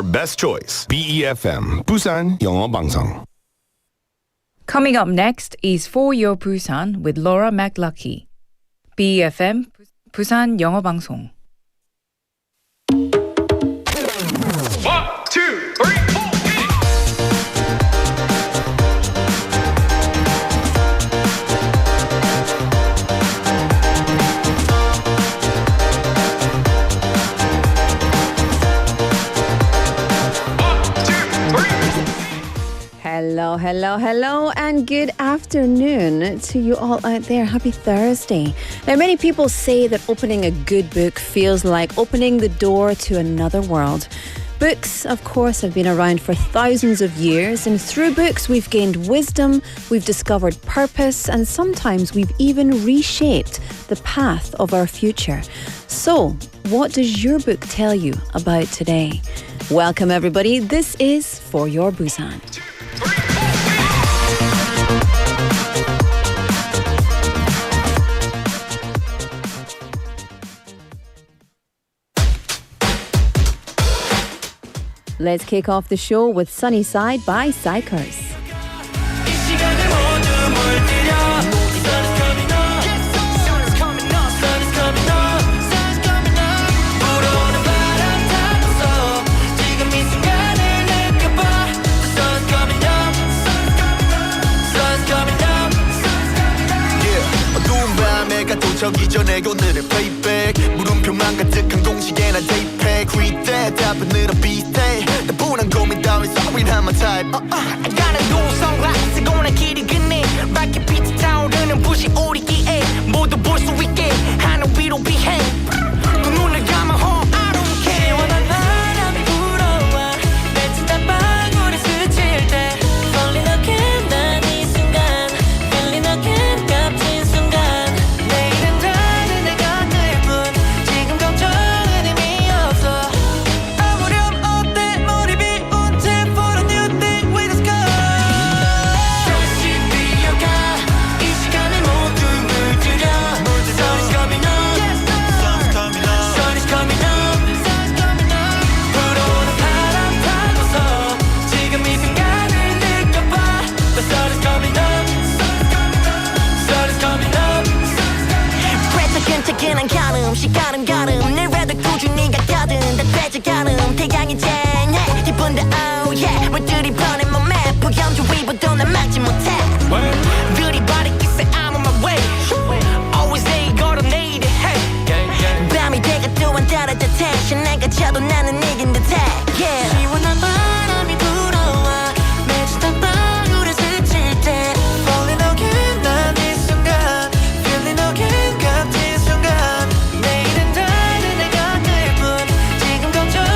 your best choice. BEFM, 부산영어방송. Coming up next is For Your Busan with Laura McLucky. BEFM, 부산영어방송. 1, 2, 3, 4. Hello, and good afternoon to you all out there. Happy Thursday. Now, many people say that opening a good book feels like opening the door to another world. Books, of course, have been around for thousands of years, and through books we've gained wisdom, we've discovered purpose, and sometimes we've even reshaped the path of our future. So, what does your book tell you about today? Welcome, everybody. This is For Your Busan. Let's kick off the show with Sunny Side by Psychers. 저기 전에 오늘의 playback 물음표만 가득한 공식에나 daypack read that 답은으로 비슷해 나분한 고민 따윈 sorry not my type 나는 고운 선글라스 쓰고 난 길이 그네 라켓 빛이 타오르는 불씨 오리기에 모두 볼 수 있게 하늘 위로 비행 그 눈을 감아 I don't care 시원한 바람이 불어와 맺힌 땀방울이 스칠 때 Falling again 난 이 순간 Feeling again 값진 순간 난 가름 시가름 가름 내래도 꾸준히 가거든 다 되져가름 태양이 쨍해 기쁜데 oh yeah 물들이 뻔해 몸에 부연주 위보도 난 막지 못해 들이버리 기세 I'm on my way Always say 걸어 내일에 hey 밤이 돼가 또한 떨어져 tension 내가 져도 나는 이긴 듯해 yeah 시원한 바람이 불어와 맺힌 땀방울에 스칠 때 Falling again 난 이 순간 Feeling again 값진 내일은 다른 내가 될 뿐 지금 걱정은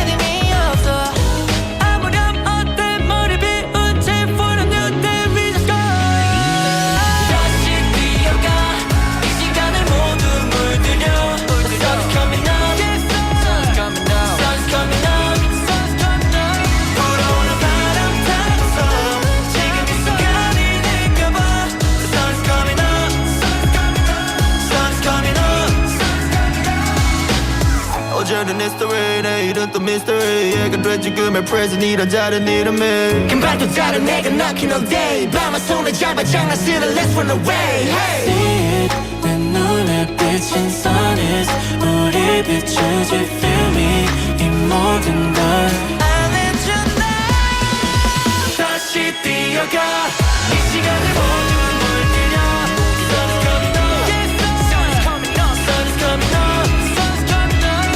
의미 없어 아무렴 어때 머리 비운 채 For a new day we just go 다시 뛰어가 이 시간을 모두 물들여 The sun is coming up Sun's coming up Sun's coming up Sun's coming up 불어오는 바람 타고서 지금 이 순간을 느껴봐 The sun is coming up Sun's coming up 어제는 history 내일은 또 mystery 얘가 돼 지금의 present 이런 다른 이름을 금방 또 다른 내가 knocking all day 밤은 손을 잡아 장난쓰는 let's run away hey. See it 내 눈에 비친 sun is 우리 비추지 feel me 이 모든 걸 I let you know 다시 뛰어가 이 시간을 모두 물들여 Sun is coming up Sun is coming up Sun is coming up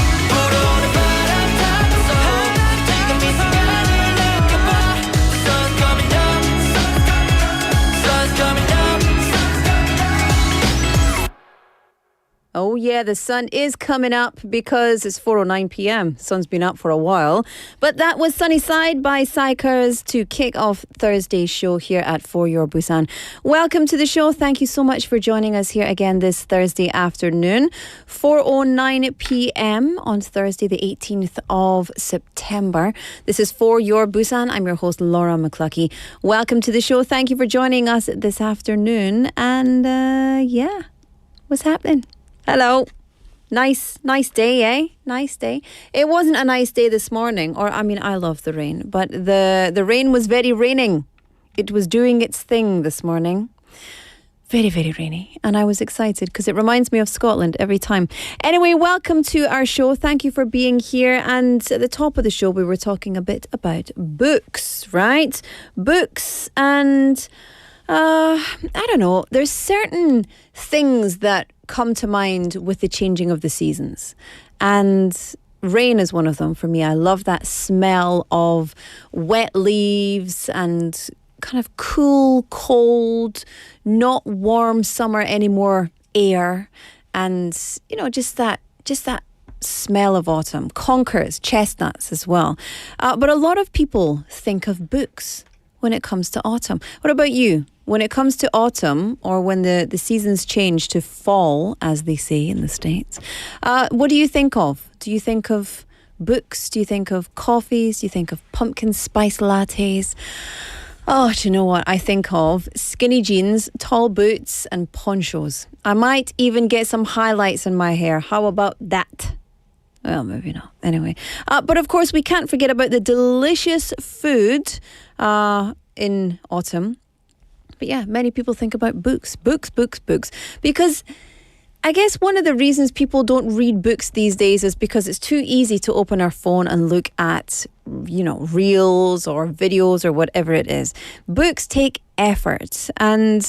Oh yeah, the sun is coming up because it's 4:09 p.m. Sun's been up for a while. But that was Sunny Side by Psychers to kick off Thursday's show here at For Your Busan. Welcome to the show. Thank you so much for joining us here again this Thursday afternoon. 4:09 p.m. on Thursday the 18th of September. This is For Your Busan. I'm your host Laura McLucky. Welcome to the show. Thank you for joining us this afternoon. And yeah, what's happening? Hello. Nice day, eh? Nice day. It wasn't a nice day this morning, or I mean, I love the rain, but the rain was very raining. It was doing its thing this morning. Very, very rainy. And I was excited because it reminds me of Scotland every time. Anyway, welcome to our show. Thank you for being here. And at the top of the show, we were talking a bit about books, right? Books and... I don't know. There's certain things that come to mind with the changing of the seasons. And rain is one of them for me. I love that smell of wet leaves and kind of cool, cold, not warm summer anymore air. And, you know, just that smell of autumn. Conkers, chestnuts as well. But a lot of people think of books when it comes to autumn. What about you? When it comes to autumn, or when the seasons change to fall, as they say in the States, what do you think of? Do you think of books? Do you think of coffees? Do you think of pumpkin spice lattes? Oh, do you know what I think of? Skinny jeans, tall boots, and ponchos. I might even get some highlights in my hair. How about that? Well, maybe not. Anyway. But of course, we can't forget about the delicious food in autumn. But yeah, many people think about books. Because I guess one of the reasons people don't read books these days is because it's too easy to open our phone and look at, you know, reels or videos or whatever it is. Books take effort. And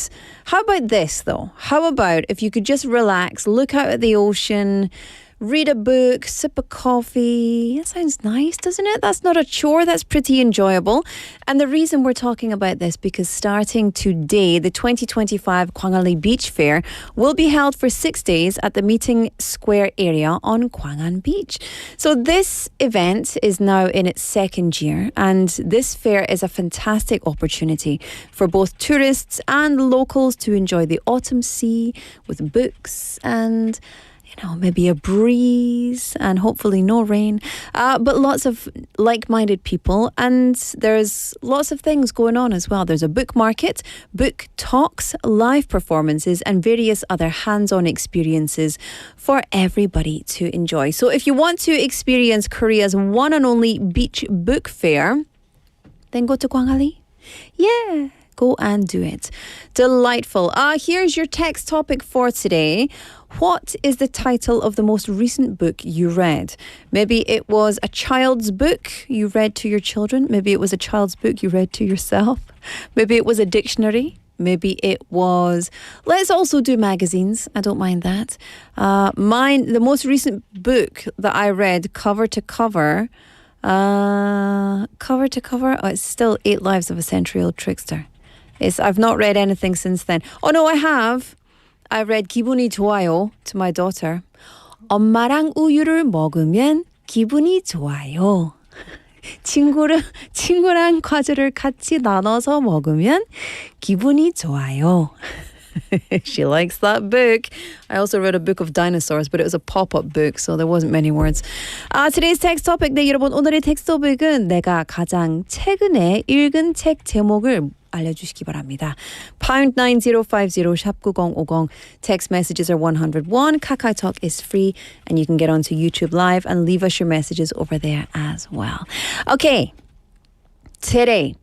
how about this, though? How about if you could just relax, look out at the ocean, read a book, sip a coffee. That sounds nice, doesn't it? That's not a chore. That's pretty enjoyable. And the reason we're talking about this, because starting today, the 2025 Gwangalli Beach Fair will be held for 6 days at the Meeting Square area on Gwangan Beach. So this event is now in its second year, and this fair is a fantastic opportunity for both tourists and locals to enjoy the autumn sea with books and, you know, maybe a breeze and hopefully no rain, but lots of like-minded people, and there's lots of things going on as well. There's a book market, book talks, live performances, and various other hands-on experiences for everybody to enjoy. So if you want to experience Korea's one and only beach book fair, then go to Gwangalli. Yeah. Go and do it. Delightful. Here's your text topic for today. What is the title of the most recent book you read? Maybe it was a child's book you read to your children. Maybe it was a child's book you read to yourself. Maybe it was a dictionary. Maybe it was... Let's also do magazines. I don't mind that. The most recent book that I read cover to cover... it's still 8 Lives of a Century-Old Trickster. I've not read anything since then. Oh no, I have. I read 기분이 좋아요 to my daughter. 엄마랑 우유를 먹으면 기분이 좋아요. 친구랑 과자를 같이 나눠서 먹으면 기분이 좋아요. She likes that book. I also read a book of dinosaurs, but it was a pop-up book, so there wasn't many words. Today's text topic, 네, 여러분, 오늘의 텍스트 토픽은 내가 가장 최근에 읽은 책 제목을 알려주시기 바랍니다. pound 9050 샵 9050. Text messages are 101. KakaoTalk is free, and you can get onto YouTube Live and leave us your messages over there as well. Okay, today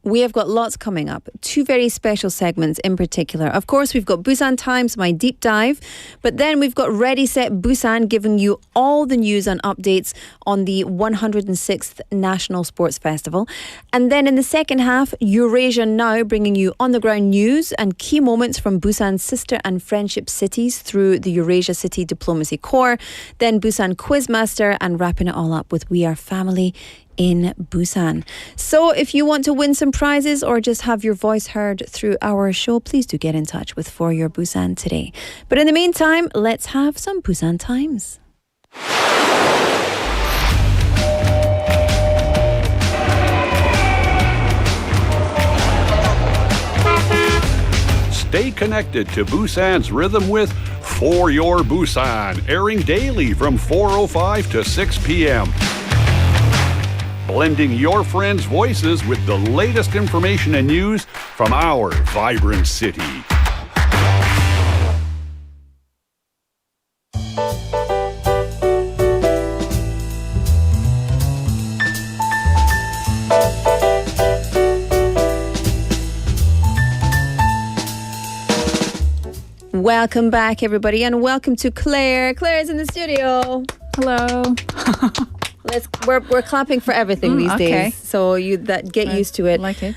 we have got lots coming up. 2 very special segments in particular. Of course, we've got Busan Times, my deep dive. But then we've got Ready, Set, Busan, giving you all the news and updates on the 106th National Sports Festival. And then in the second half, Eurasia Now, bringing you on-the-ground news and key moments from Busan's sister and friendship cities through the Eurasia City Diplomacy Corps. Then Busan Quizmaster, and wrapping it all up with We Are Family in Busan. So if you want to win some prizes or just have your voice heard through our show, please do get in touch with For Your Busan today. But in the meantime, let's have some Busan Times. Stay connected to Busan's rhythm with For Your Busan, airing daily from 4:05 to 6 p.m. Blending your friends' voices with the latest information and news from our vibrant city. Welcome back, everybody, and welcome to Claire. Claire's in the studio. Hello. We're clapping for everything these okay. days, so get used to it. Like it.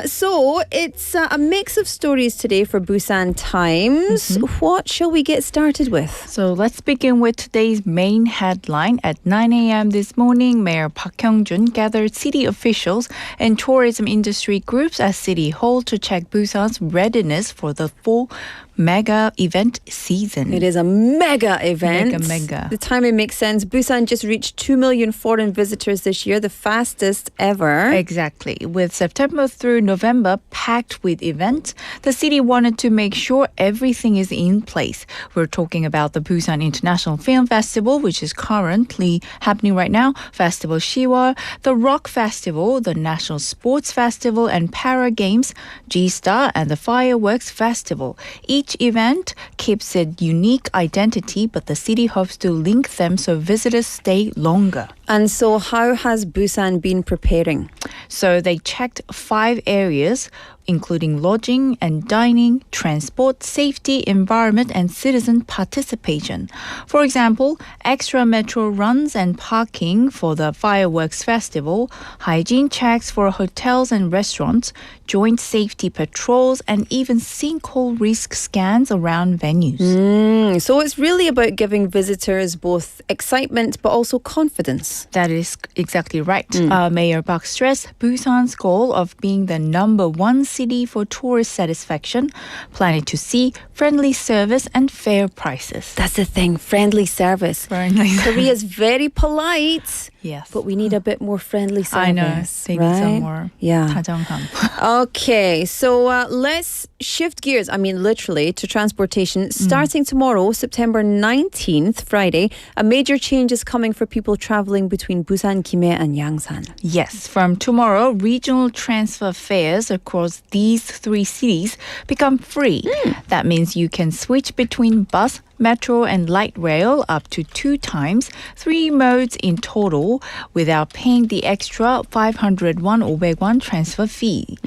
So it's a mix of stories today for Busan Times. What shall we get started with? So let's begin with today's main headline. At 9 a.m. this morning, Mayor Park Hyung-jun gathered city officials and tourism industry groups at City Hall to check Busan's readiness for the full mega event season. It is a mega event. Mega. The timing makes sense. Busan just reached 2 million foreign visitors this year, the fastest ever. Exactly. With September through November packed with events, the city wanted to make sure everything is in place. We're talking about the Busan International Film Festival, which is currently happening right now, Festival Shiwa, the Rock Festival, the National Sports Festival and Para Games, G-Star, and the Fireworks Festival. Each event keeps a unique identity, but the city hopes to link them so visitors stay longer. And so how has Busan been preparing? So they checked 5 areas, including lodging and dining, transport, safety, environment, and citizen participation. For example, extra metro runs and parking for the fireworks festival, hygiene checks for hotels and restaurants, joint safety patrols, and even sinkhole risk scans around venues. So it's really about giving visitors both excitement but also confidence. That is exactly right. Mayor Park stressed Busan's goal of being the number 1 city for tourist satisfaction, planning to see friendly service and fair prices. That's the thing, friendly service. Friendly. Korea's very polite. Yes. But we need a bit more friendly service. I know. They need some right? more Yeah. 다정함. Okay, so let's shift gears, literally, to transportation. Starting tomorrow, September 19th, Friday, a major change is coming for people traveling between Busan, Gimhae, and Yangsan. Yes, from tomorrow, regional transfer fares across these 3 cities become free. That means you can switch between bus, metro, and light rail up to 2 times, 3 modes in total, without paying the extra 500 won, 500 won transfer fee.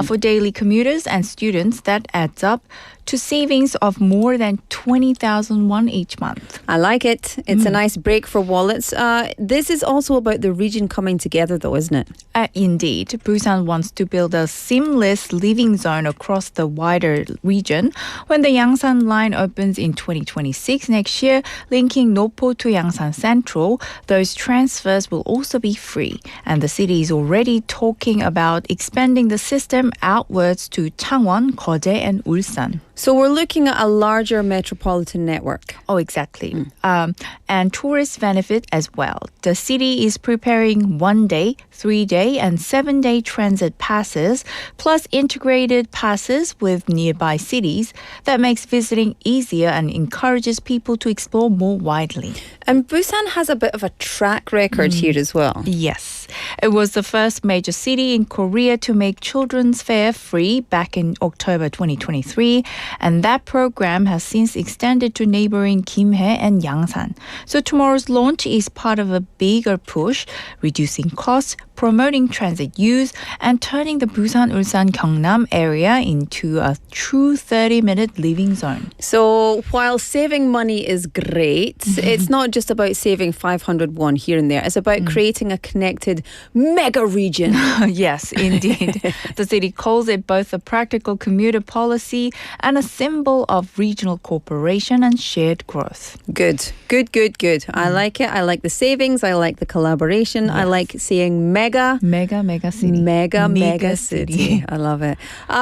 For daily commuters and students, that adds up to savings of more than 20,000 won each month. I like it. It's a nice break for wallets. This is also about the region coming together, though, isn't it? Indeed. Busan wants to build a seamless living zone across the wider region. When the Yangsan line opens in 2026 next year, linking Nopo to Yangsan Central, those transfers will also be free. And the city is already talking about expanding the system outwards to Changwon, Gyeoje, and Ulsan. So we're looking at a larger metropolitan network. Oh, exactly. And tourists benefit as well. The city is preparing 1-day, 3-day, and 7-day transit passes, plus integrated passes with nearby cities that makes visiting easier and encourages people to explore more widely. And Busan has a bit of a track record here as well. Yes. It was the first major city in Korea to make children's fare free back in October 2023, and that program has since extended to neighboring Gimhae and Yangsan. So tomorrow's launch is part of a bigger push, reducing costs, promoting transit use, and turning the Busan, Ulsan, Gyeongnam area into a true 30-minute living zone. So while saving money is great, it's not just about saving 500 won here and there. It's about creating a connected mega region. Yes, indeed. The city calls it both a practical commuter policy and a symbol of regional cooperation and shared growth. Good. I like it. I like the savings. I like the collaboration. I like saying mega city. Mega city. I love it.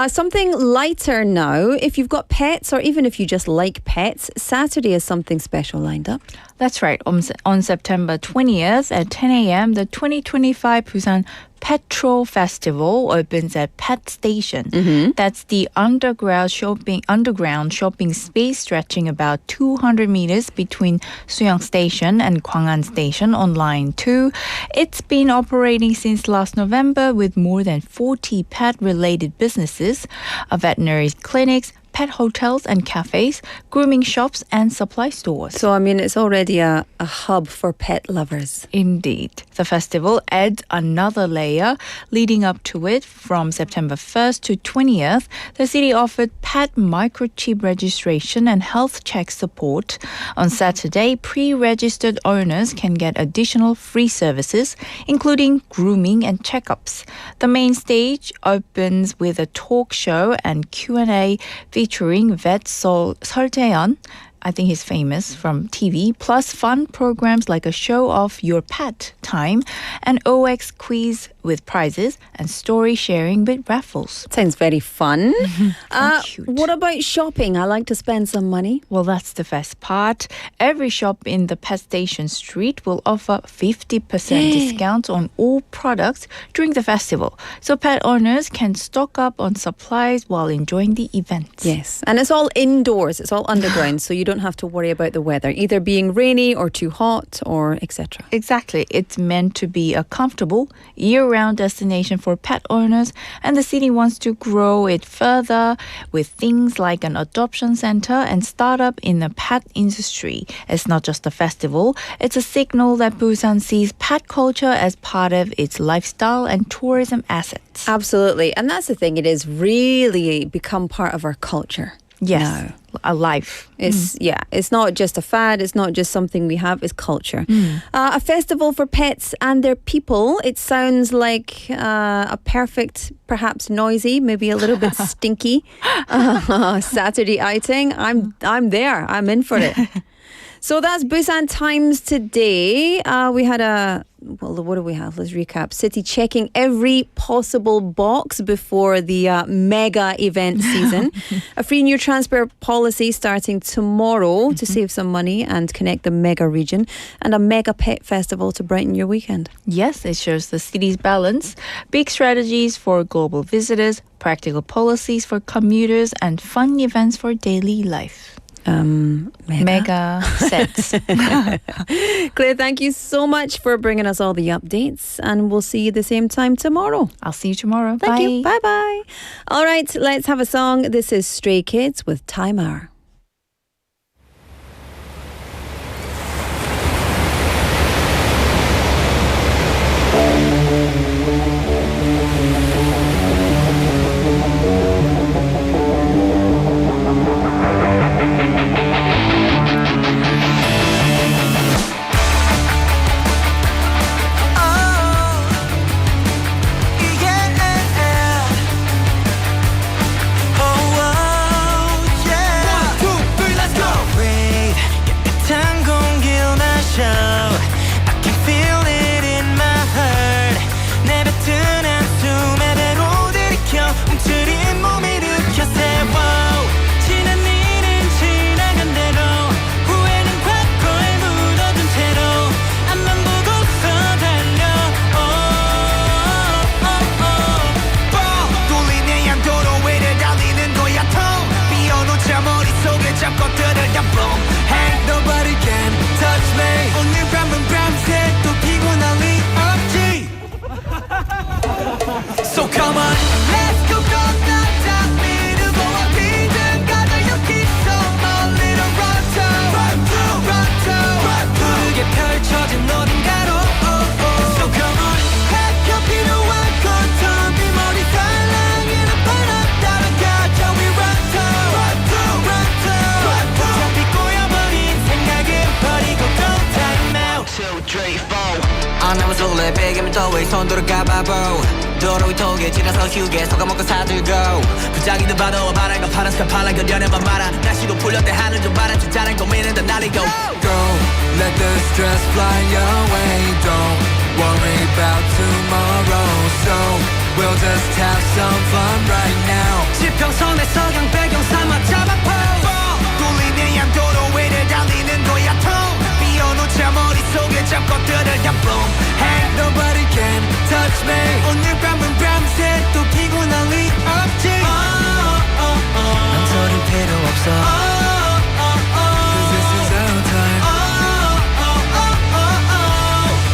Something lighter now. If you've got pets or even if you just like pets, Saturday is something special lined up. That's right. On September 20th at 10 a.m., the 2025 Busan Petrol Festival opens at Pet Station. That's the underground shopping space stretching about 200 meters between Suyang Station and Gwangan Station on Line 2. It's been operating since last November with more than 40 pet-related businesses, veterinary clinics, pet hotels and cafes, grooming shops and supply stores. So, I mean, it's already a hub for pet lovers. Indeed. The festival adds another layer leading up to it. From September 1st to 20th, the city offered pet microchip registration and health check support. On Saturday, pre-registered owners can get additional free services, including grooming and checkups. The main stage opens with a talk show and Q&A featuring vet Sol Tae-yeon. I think he's famous from TV, plus fun programs like a show of Your Pet Time, an OX quiz with prizes, and story sharing with raffles. Sounds very fun. Cute. What about shopping? I like to spend some money. Well, that's the best part. Every shop in the Pet Station Street will offer 50% discounts on all products during the festival. So pet owners can stock up on supplies while enjoying the event. Yes, and it's all indoors. It's all underground, so you don't have to worry about the weather, either being rainy or too hot or etc. Exactly. It's meant to be a comfortable, year-round destination for pet owners, and the city wants to grow it further with things like an adoption center and startup in the pet industry. It's not just a festival. It's a signal that Busan sees pet culture as part of its lifestyle and tourism assets. Absolutely, and that's the thing. It has really become part of our culture. Yes. now. A life. It's not just a fad. It's not just something we have. It's culture. A festival for pets and their people. It sounds like a perfect, perhaps noisy, maybe a little bit stinky Saturday outing. I'm there. I'm in for it. So that's Busan Times today. We had what do we have? Let's recap. City checking every possible box before the mega event season. A free new transport policy starting tomorrow to save some money and connect the mega region. And a mega pet festival to brighten your weekend. Yes, it shows the city's balance. Big strategies for global visitors, practical policies for commuters, and fun events for daily life. Mega sets. Claire, thank you so much for bringing us all the updates, and we'll see you the same time tomorrow. I'll see you tomorrow. Thank Bye. you. Bye-bye. All right, let's have a song. This is Stray Kids with Time Hour. 손 들어가봐보 도로 위통에 지나서 휴게소가 먹고 사들고 부장이든 봐도 바랄 거 파란색 팔랑 견뎌내만 말아 날씨도 풀렸대 하늘 좀 바람 진짜란 고민은 다 날리고 Go, let the stress fly away Don't worry about tomorrow So, we'll just have some fun right now 지평선에 석양 배경 삼아 잡아보 뚫리는 양도로 위를 달리는 거야 통 비워놓자 머릿속에 잡것들을 다 boom Hey, nobody can touch me 오늘 밤은 밤새 또 피곤할 리 없지 망설일 필요 없어 Cause this is our time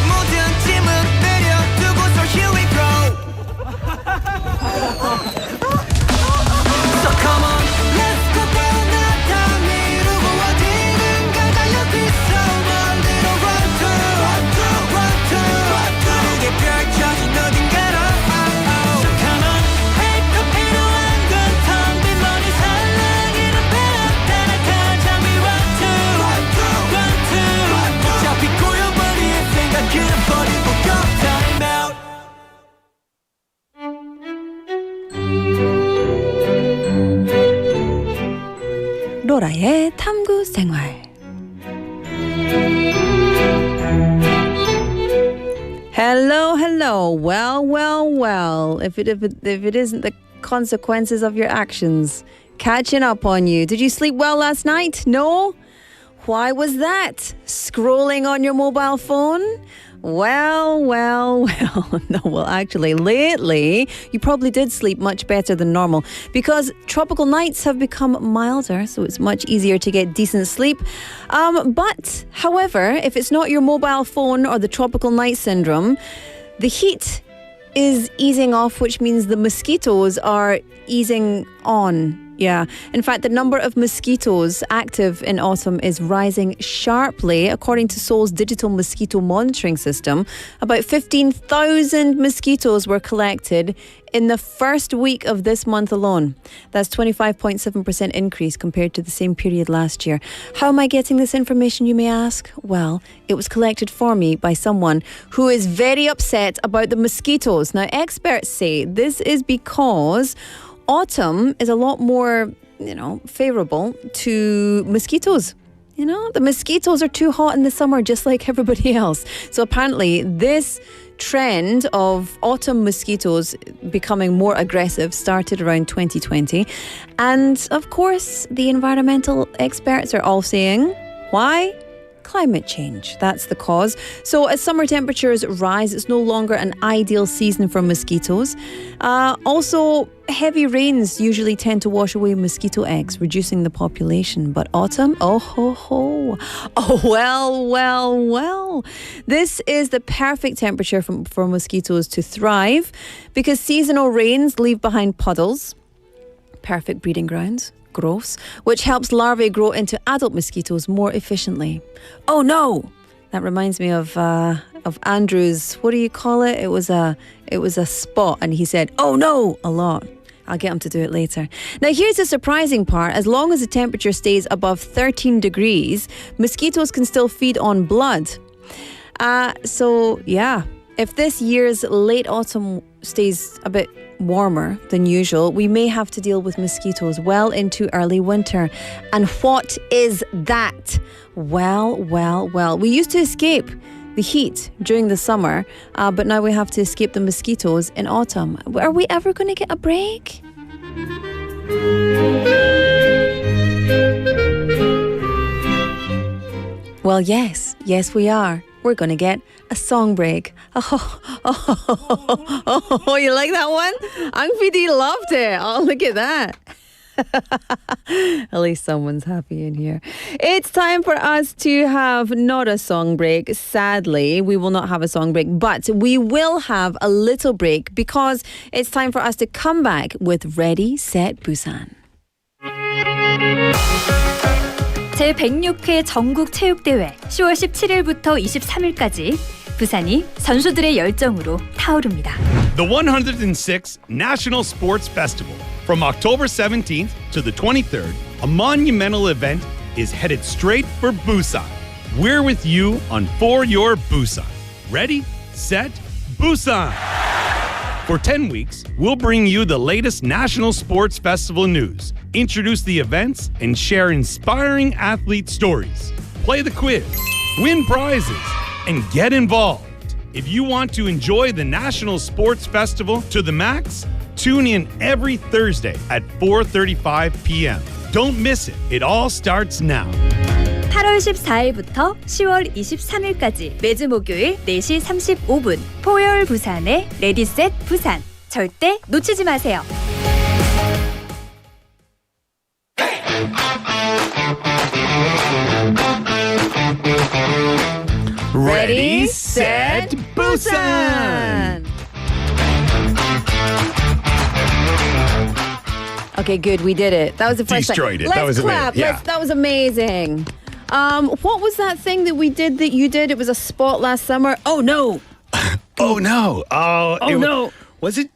모든 짐은 내려두고서 here we go So come on, let's go 올리비아의 탐구생활. Hello. Well. If it isn't the consequences of your actions catching up on you. Did you sleep well last night? No? Why was that? Scrolling on your mobile phone? Well. No, well, actually, lately, you probably did sleep much better than normal because tropical nights have become milder, so it's much easier to get decent sleep. But, however, if it's not your mobile phone or the tropical night syndrome, the heat is easing off, which means the mosquitoes are easing on. Yeah. In fact, the number of mosquitoes active in autumn is rising sharply. According to Seoul's digital mosquito monitoring system, about 15,000 mosquitoes were collected in the first week of this month alone. That's 25.7% increase compared to the same period last year. How am I getting this information, you may ask? Well, it was collected for me by someone who is very upset about the mosquitoes. Now, experts say this is because autumn is a lot more, favorable to mosquitoes. The mosquitoes are too hot in the summer, just like everybody else. So apparently this trend of autumn mosquitoes becoming more aggressive started around 2020. And of course, the environmental experts are all saying, why? Climate change. That's the cause. So as summer temperatures rise, it's no longer an ideal season for mosquitoes. Also, heavy rains usually tend to wash away mosquito eggs, reducing the population. But autumn, oh, well. This is the perfect temperature for mosquitoes to thrive because seasonal rains leave behind puddles. Perfect breeding grounds. Gross, which helps larvae grow into adult mosquitoes more efficiently. Oh no! That reminds me of Andrew's, what do you call it? It was a spot, and he said, oh no, a lot. I'll get him to do it later. Now here's the surprising part. As long as the temperature stays above 13 degrees, mosquitoes can still feed on blood. So yeah, if this year's late autumn stays a bit warmer than usual, we may have to deal with mosquitoes well into early winter. And what is that? Well. We used to escape the heat during the summer, but now we have to escape the mosquitoes in autumn. Are we ever going to get a break? Well, yes, we are. We're going to get a song break. Oh, you like that one? Ang PD loved it. Oh, look at that. At least someone's happy in here. It's time for us to have not a song break. Sadly, we will not have a song break, but we will have a little break because it's time for us to come back with Ready, Set, Busan. 제106회 전국체육대회 10월 17일부터 23일까지 부산이 선수들의 열정으로 타오릅니다. The 106th National Sports Festival. From October 17th to the 23rd, a monumental event is headed straight for Busan. We're with you on For Your Busan. Ready, set, Busan! For 10 weeks, we'll bring you the latest National Sports Festival news, introduce the events, and share inspiring athlete stories. Play the quiz, win prizes, and get involved. If you want to enjoy the National Sports Festival to the max, tune in every Thursday at 4:35 p.m. Don't miss it. It all starts now. 8월 14일부터 10월 23일까지 매주 목요일 4시 35분 포열 부산의 레디셋 부산. 절대 놓치지 마세요. Ready, set, Busan! Okay, good. We did it. That was the first Destroyed time. it. That was clap. amazing. Yeah. That was amazing. What was that thing that we did that you did? It was a spot last summer. Oh no! Oh no! No! Was it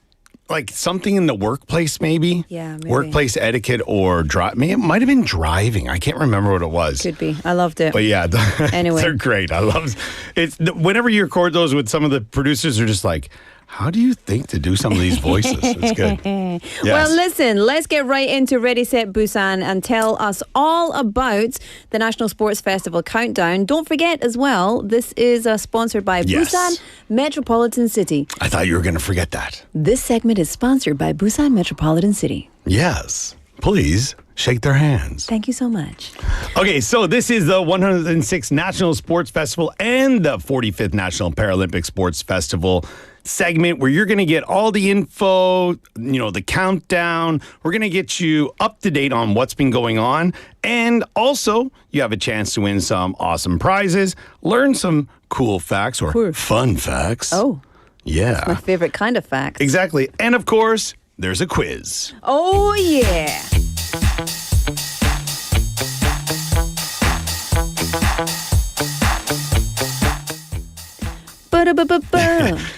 like something in the workplace? Maybe. Yeah, maybe. Workplace etiquette or it might have been driving. I can't remember what it was. Could be. I loved it. But yeah, Anyway. they're great. I love it. Whenever you record those with some of the producers are just like, How do you think to do some of these voices? It's good. Yes. Well, listen, let's get right into Ready, Set, Busan and tell us all about the National Sports Festival Countdown. Don't forget as well, this is sponsored by Yes. Busan Metropolitan City. I thought you were going to forget that. This segment is sponsored by Busan Metropolitan City. Yes. Please shake their hands. Thank you so much. Okay, so this is the 106th National Sports Festival and the 45th National Paralympic Sports Festival segment where you're going to get all the info, the countdown. We're going to get you up to date on what's been going on. And also, you have a chance to win some awesome prizes, learn some cool facts or fun facts. Oh, yeah. my favorite kind of fact. Exactly. And of course, there's a quiz. Oh, yeah.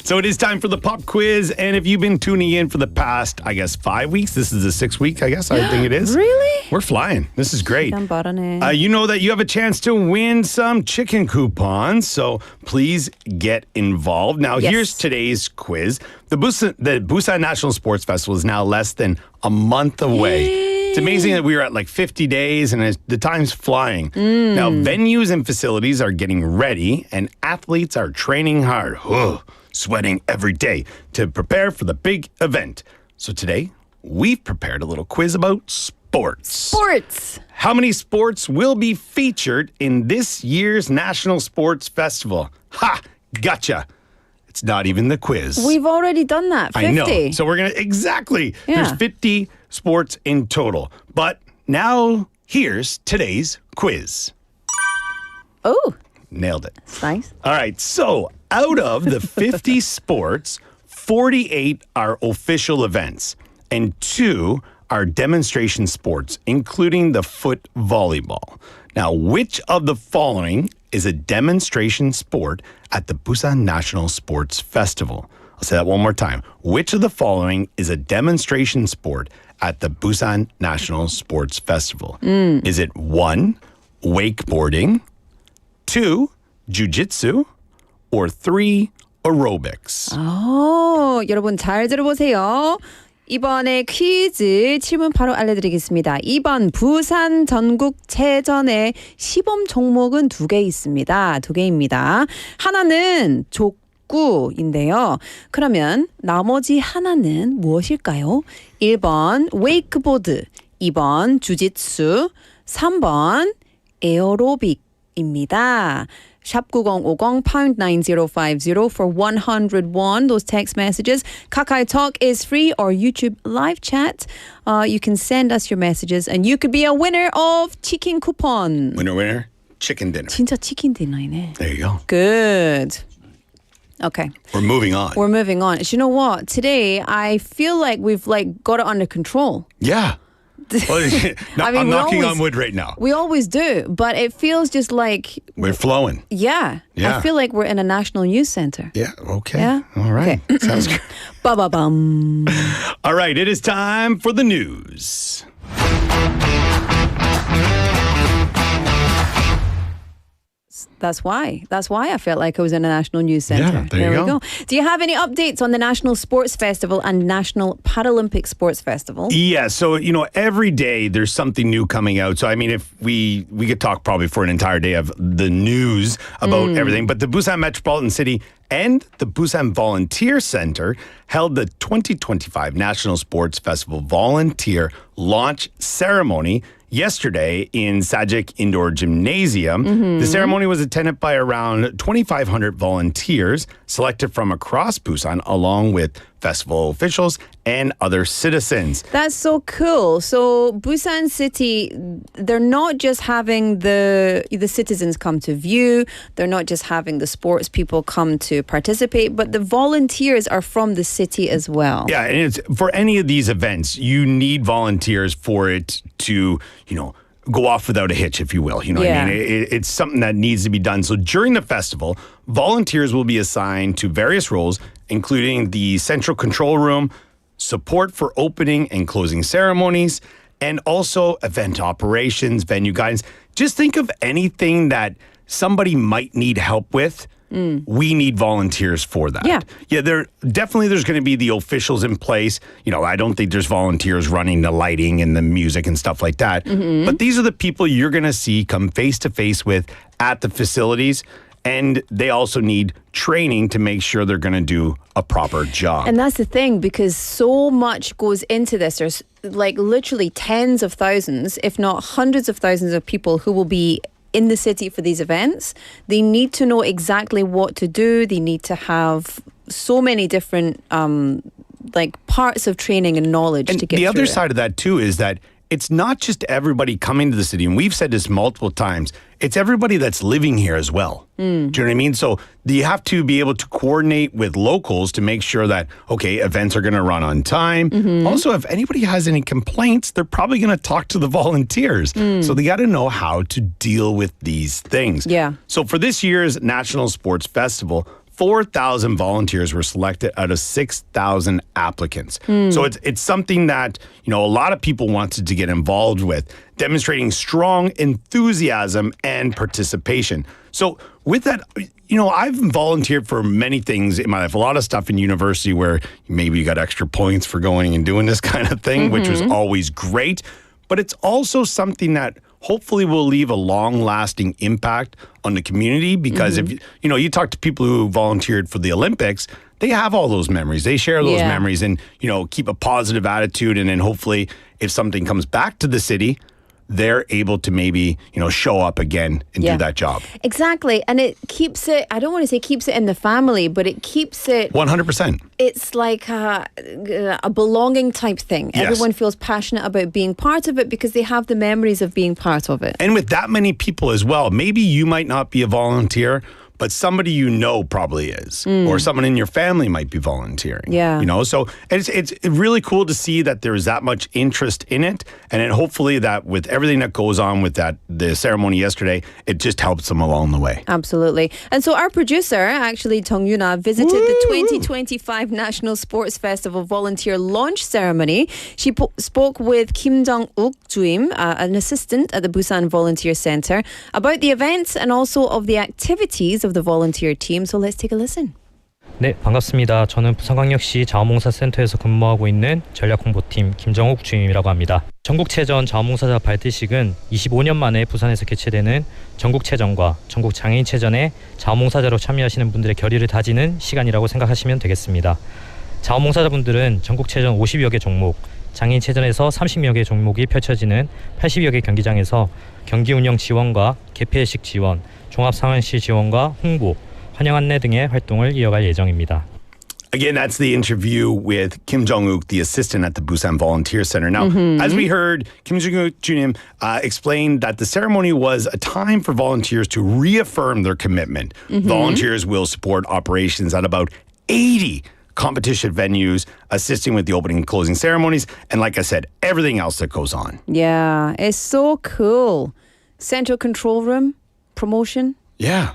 So it is time for the pop quiz. And if you've been tuning in for the past, 5 weeks, this is the 6th week, I think it is. Really? We're flying. This is great. You You know that you have a chance to win some chicken coupons. So please get involved. Now, here's today's quiz. The Busan National Sports Festival is now less than a month away. It's amazing that we are at 50 days and the time's flying. Now, venues and facilities are getting ready and athletes are training hard, sweating every day to prepare for the big event. So today, we've prepared a little quiz about sports. Sports. How many sports will be featured in this year's National Sports Festival? Ha! Gotcha. It's not even the quiz. We've already done that. 50. I know. So we're going to, exactly. Yeah. There's 50 sports in total. But now, here's today's quiz. Oh, Nailed it. nice. All right. So out of the 50 sports, 48 are official events and 2 are demonstration sports, including the foot volleyball. Now, which of the following is a demonstration sport at the Busan National Sports Festival? I'll say that one more time. Which of the following is a demonstration sport at the Busan National Sports Festival? Is it 1, wakeboarding, 2, jiu-jitsu, or 3, aerobics? 여러분 잘 들어보세요. 이번에 퀴즈 질문 바로 알려드리겠습니다. 2번 부산 전국체전의 시범 종목은 2개 있습니다. 2개입니다. 하나는 족구인데요. 그러면 나머지 하나는 무엇일까요? 1번 웨이크보드, 2번 주짓수, 3번 에어로빅입니다. 샵 9050 pound 9050 for 101 those text messages. Kakao Talk is free or YouTube live chat. You can send us your messages and you could be a winner of chicken coupon. Winner, chicken dinner. 진짜 치킨 디너이네. There you go. Good. Okay. We're moving on. We're moving on. You know what? Today I feel like we've got it under control. Yeah. Well, I'm knocking on wood right now. We always do, but it feels just like We're flowing. Yeah. I feel like we're in a national news center. Yeah, okay. Yeah? All right. Okay. Sounds good. Ba-ba-bum. All right, it is time for the news. That's why I felt like I was in a national news center. Yeah, there you we go. Do you have any updates on the National Sports Festival and National Paralympic Sports Festival? Yeah, so, every day there's something new coming out. So, if we could talk probably for an entire day of the news about everything. But the Busan Metropolitan City and the Busan Volunteer Center held the 2025 National Sports Festival Volunteer Launch Ceremony yesterday in Sajik Indoor Gymnasium. The ceremony was attended by around 2,500 volunteers selected from across Busan, along with festival officials and other citizens. That's so cool. So Busan City, they're not just having the citizens come to view, they're not just having the sports people come to participate, but the volunteers are from the city as well. Yeah, and it's for any of these events, you need volunteers for it to, go off without a hitch, if you will. You know what I mean? It's something that needs to be done. So during the festival, volunteers will be assigned to various roles, including the central control room, support for opening and closing ceremonies, and also event operations, venue guidance. Just think of anything that somebody might need help with we need volunteers for that. Yeah. There's going to be the officials in place. I don't think there's volunteers running the lighting and the music and stuff like that. But these are the people you're going to see come face to face with at the facilities. And they also need training to make sure they're going to do a proper job. And that's the thing, because so much goes into this. There's like literally tens of thousands, if not hundreds of thousands of people who will be in the city for these events. They need to know exactly what to do. They need to have so many different parts of training and knowledge and to get the through other it. side of that too is that it's not just everybody coming to the city, and we've said this multiple times, it's everybody that's living here as well. Do you know what I mean? So you have to be able to coordinate with locals to make sure that, okay, events are going to run on time. Also, if anybody has any complaints, they're probably going to talk to the volunteers. So they got to know how to deal with these things. Yeah. So for this year's National Sports Festival, 4,000 volunteers were selected out of 6,000 applicants. So it's something that, a lot of people wanted to get involved with, demonstrating strong enthusiasm and participation. So with that, I've volunteered for many things in my life, a lot of stuff in university where maybe you got extra points for going and doing this kind of thing, which was always great. But it's also something that hopefully will leave a long-lasting impact on the community, because if you talk to people who volunteered for the Olympics, they have all those memories. They share those memories and, keep a positive attitude. And then hopefully if something comes back to the city, they're able to maybe, show up again and do that job. Exactly. And it keeps it, I don't want to say keeps it in the family, but it keeps it... 100%. It's like a belonging type thing. Yes. Everyone feels passionate about being part of it because they have the memories of being part of it. And with that many people as well, maybe you might not be a volunteer, but somebody probably is, or someone in your family might be volunteering. Yeah. So it's really cool to see that there's that much interest in it, and then hopefully that with everything that goes on with the ceremony yesterday, it just helps them along the way. Absolutely. And so our producer, actually Tong Yuna, visited the 2025 National Sports Festival volunteer launch ceremony. She spoke with Kim Jong-uk Juim, an assistant at the Busan Volunteer Center, about the events and also of the activities of the volunteer team. So let's take a listen. 네, 반갑습니다. 저는 부산광역시 자원봉사센터에서 근무하고 있는 전략홍보팀 김정욱 주임이라고 합니다. 전국체전 자원봉사자 발대식은 25년 만에 부산에서 개최되는 전국체전과 전국장애인체전에 자원봉사자로 참여하시는 분들의 결의를 다지는 시간이라고 생각하시면 되겠습니다. 자원봉사자분들은 전국체전 50여 개 종목, 장애인체전에서 30여 개 종목이 펼쳐지는 80여 개 경기장에서 경기 운영 지원과 개폐회식 지원, 종합상황시 지원과 홍보, 환영 안내 등의 활동을 이어갈 예정입니다. Again, that's the interview with Kim Jong-uk, the assistant at the Busan Volunteer Center. Now, as we heard, Kim Jong-uk Junim explained that the ceremony was a time for volunteers to reaffirm their commitment. Volunteers will support operations at about 80 competition venues, assisting with the opening and closing ceremonies, and like I said, everything else that goes on. Yeah, it's so cool. Central control room, promotion,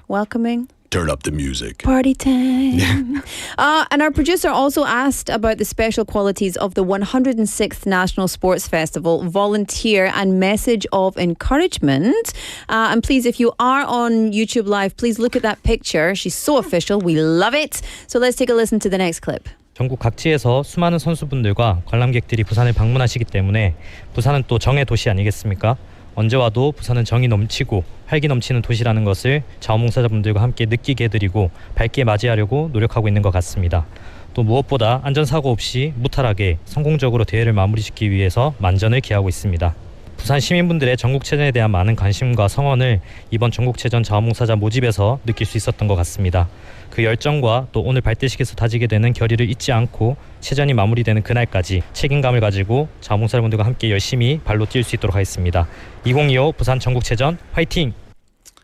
welcoming. Turn up the music. Party time. And our producer also asked about the special qualities of the 106th National Sports Festival, volunteer and message of encouragement. And please, if you are on YouTube Live, please look at that picture. She's so official. We love it. So let's take a listen to the next clip. 전국 각지에서 수많은 선수분들과 관람객들이 부산을 방문하시기 때문에 부산은 또 정의 도시 아니겠습니까? 언제 와도 부산은 정이 넘치고 활기 넘치는 도시라는 것을 자원봉사자분들과 함께 느끼게 해드리고 밝게 맞이하려고 노력하고 있는 것 같습니다. 또 무엇보다 안전사고 없이 무탈하게 성공적으로 대회를 마무리시키기 위해서 만전을 기하고 있습니다. 부산 시민분들의 전국체전에 대한 많은 관심과 성원을 이번 전국체전 자원봉사자 모집에서 느낄 수 있었던 것 같습니다. 그 열정과 또 오늘 발대식에서 다지게 되는 결의를 잊지 않고 체전이 마무리되는 그날까지 책임감을 가지고 자원봉사자분들과 함께 열심히 발로 뛸 수 있도록 하겠습니다. 2025 부산 전국체전 화이팅!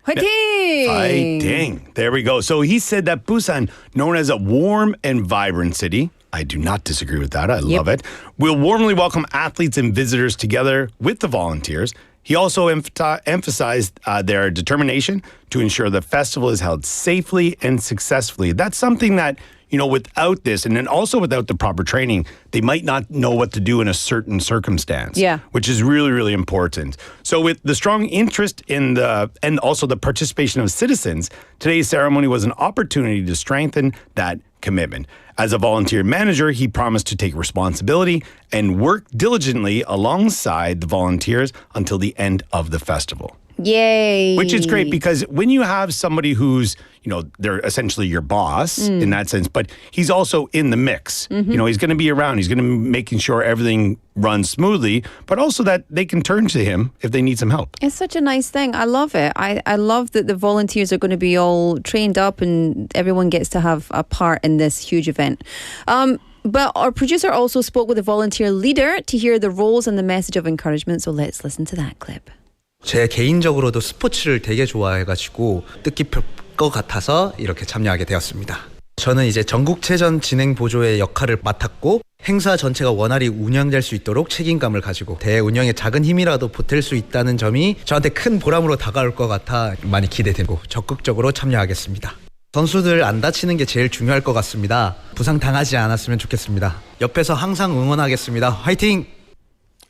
Fighting! Fighting. There we go. So he said that Busan, known as a warm and vibrant city, I do not disagree with that. I love it. Will warmly welcome athletes and visitors together with the volunteers. He also emphasized their determination to ensure the festival is held safely and successfully. That's something that without this, and then also without the proper training, they might not know what to do in a certain circumstance. Yeah. Which is really, really important. So with the strong interest and also the participation of citizens, today's ceremony was an opportunity to strengthen that commitment. As a volunteer manager, he promised to take responsibility and work diligently alongside the volunteers until the end of the festival. Yay. Which is great because when you have somebody who's, they're essentially your boss in that sense, but he's also in the mix. He's going to be around. He's going to be making sure everything runs smoothly, but also that they can turn to him if they need some help. It's such a nice thing. I love it. I love that the volunteers are going to be all trained up and everyone gets to have a part in this huge event. But our producer also spoke with a volunteer leader to hear the roles and the message of encouragement. So let's listen to that clip. 제 개인적으로도 스포츠를 되게 좋아해가지고 뜻깊을 것 같아서 이렇게 참여하게 되었습니다. 저는 이제 전국체전 진행 보조의 역할을 맡았고 행사 전체가 원활히 운영될 수 있도록 책임감을 가지고 대운영에 작은 힘이라도 보탤 수 있다는 점이 저한테 큰 보람으로 다가올 것 같아 많이 기대되고 적극적으로 참여하겠습니다. 선수들 안 다치는 게 제일 중요할 것 같습니다. 부상 당하지 않았으면 좋겠습니다. 옆에서 항상 응원하겠습니다. 화이팅!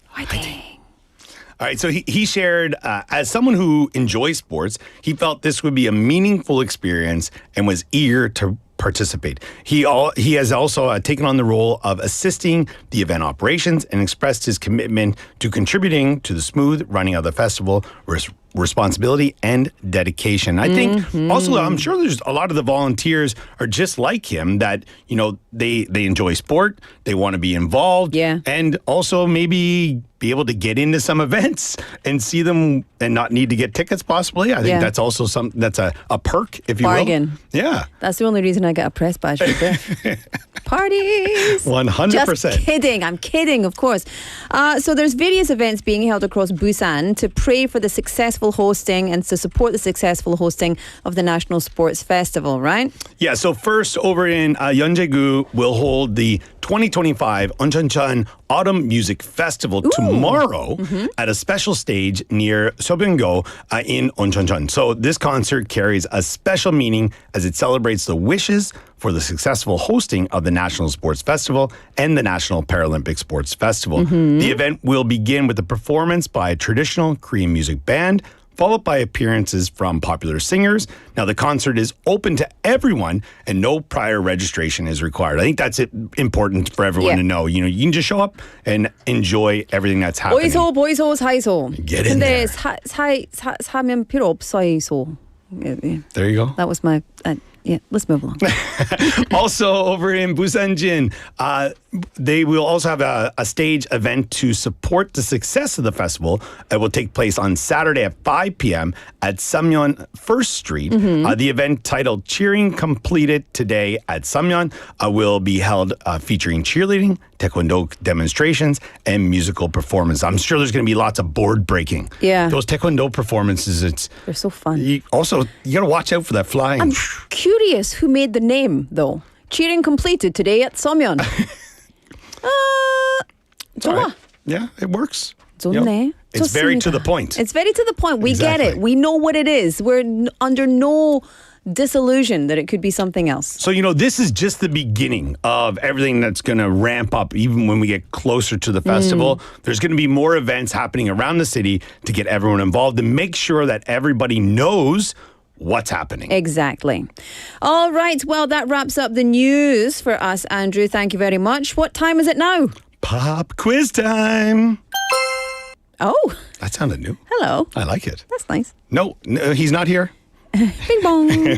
화이팅! All right, so he shared, as someone who enjoys sports, he felt this would be a meaningful experience and was eager to participate. He has also taken on the role of assisting the event operations and expressed his commitment to contributing to the smooth running of the festival, responsibility and dedication. I think also, I'm sure there's a lot of the volunteers are just like him that, they enjoy sport, they want to be involved, and also maybe be able to get into some events and see them and not need to get tickets possibly. I think that's also that's a perk, if you Bargain. will. Yeah. That's the only reason I get a press badge for this. Parties! 100%. Just kidding. I'm kidding, of course. So there's various events being held across Busan to pray for the successful hosting and to support the successful hosting of the National Sports Festival, right? Yeah, so first over in Yeonjaegu, we'll hold the 2025 Oncheoncheon Autumn Music Festival tomorrow at a special stage near Seobyeong-go in Oncheoncheon. So this concert carries a special meaning as it celebrates the wishes for the successful hosting of the National Sports Festival and the National Paralympic Sports Festival. The event will begin with a performance by a traditional Korean music band, followed by appearances from popular singers. Now, the concert is open to everyone and no prior registration is required. I think that's important for everyone to know. You can just show up and enjoy everything that's happening. 보이소, 사이소. Get in 근데 there. 사면 필요 없어이소. There you go. That was my... let's move along. Also, over in Busanjin, they will also have a stage event to support the success of the festival. It will take place on Saturday at 5 p.m. at Samyeon 1st Street. The event titled Cheering Completed Today at Samyeon will be held featuring cheerleading, taekwondo demonstrations, and musical performance. I'm sure there's going to be lots of board breaking. Yeah. Those taekwondo performances, they're so fun. You got to watch out for that flying. I'm curious who made the name, though. Cheering completed today at Samyeon. 좋아. Right. Yeah, it works. 좋네. It's very to 좋습니다. the point. It's very to the point. We get Exactly. it. We know what it is. We're under no disillusion that it could be something else. So, this is just the beginning of everything that's going to ramp up even when we get closer to the festival. There's going to be more events happening around the city to get everyone involved and make sure that everybody knows what's happening. Exactly. All right. Well, that wraps up the news for us, Andrew. Thank you very much. What time is it now? Pop quiz time. Oh. That sounded new. Hello. I like it. That's nice. No, he's not here. Bing bong.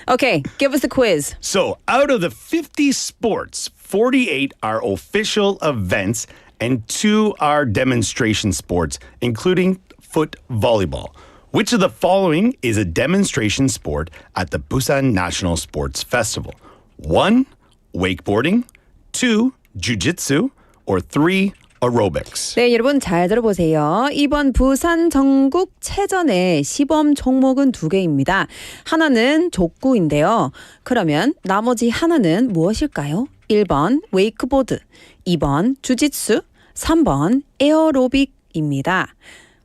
Okay, give us the quiz. So, out of the 50 sports, 48 are official events and 2 are demonstration sports, including foot volleyball. Which of the following is a demonstration sport at the Busan National Sports Festival? 1, wakeboarding, 2, jiu-jitsu, or 3, aerobics. 네, 여러분 잘 들어보세요. 이번 부산 전국체전의 시범 종목은 2개입니다. 하나는 족구인데요. 그러면 나머지 하나는 무엇일까요? 1번 웨이크보드, 2번 주짓수, 3번 에어로빅입니다.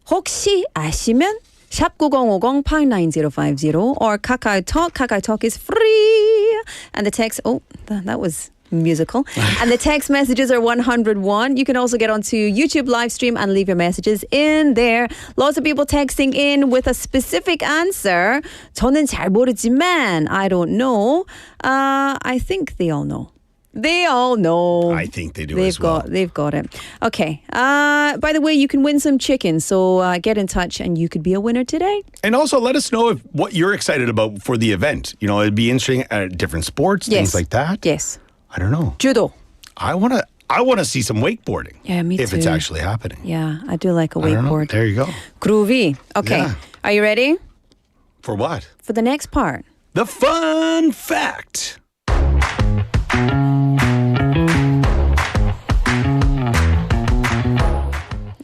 혹시 아시면 샵 9050 8950 or KakaoTalk. KakaoTalk is free. And the text, that was musical. And the text messages are 101. You can also get onto YouTube live stream and leave your messages in there. Lots of people texting in with a specific answer. 저는 잘 모르지만 I don't know. I think they all know. They all know. I think they do as well. They've got it. Okay. By the way, you can win some chicken. So get in touch and you could be a winner today. And also let us know what you're excited about for the event. You know, it'd be interesting different sports, things like that. Yes. I don't know. Judo. I want to see some wakeboarding. Yeah, me too. If it's actually happening. Yeah, I do like a I don't know. wakeboard. There you go. Groovy. Okay. Yeah. Are you ready? For what? For the next part. The fun fact.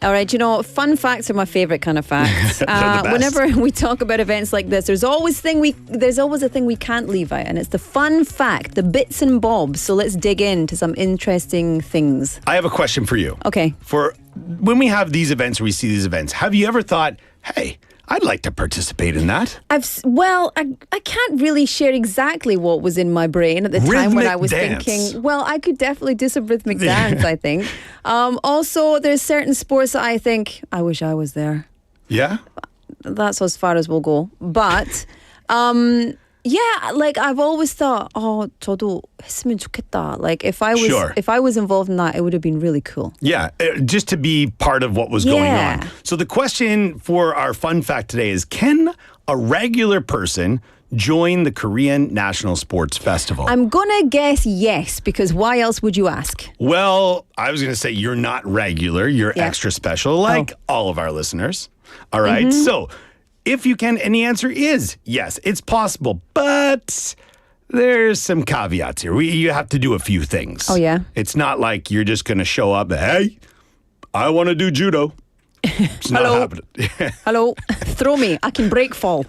All right, fun facts are my favorite kind of facts. They're the best. Whenever we talk about events like this, there's always a thing we can't leave out, and it's the fun fact, the bits and bobs. So let's dig into some interesting things. I have a question for you. Okay. For when we have these events or we see these events, have you ever thought, hey, I'd like to participate in that? I can't really share exactly what was in my brain at the time when I was thinking, well, I could definitely do some rhythmic dance, I think. Also, there's certain sports that I think, I wish I was there. Yeah? That's as far as we'll go. But, yeah, like I've always thought, 저도 했으면 좋겠다. Like if I was involved in that, it would have been really cool. Yeah, just to be part of what was going on. So the question for our fun fact today is, can a regular person join the Korean National Sports Festival? I'm going to guess yes, because why else would you ask? Well, I was going to say you're not regular, you're extra special, like all of our listeners. All right, so if you can, and the answer is yes, it's possible, but there's some caveats here. You have to do a few things. Oh, yeah? It's not like you're just going to show up, hey, I want to do judo. It's not happening. Hello, throw me. I can break fall.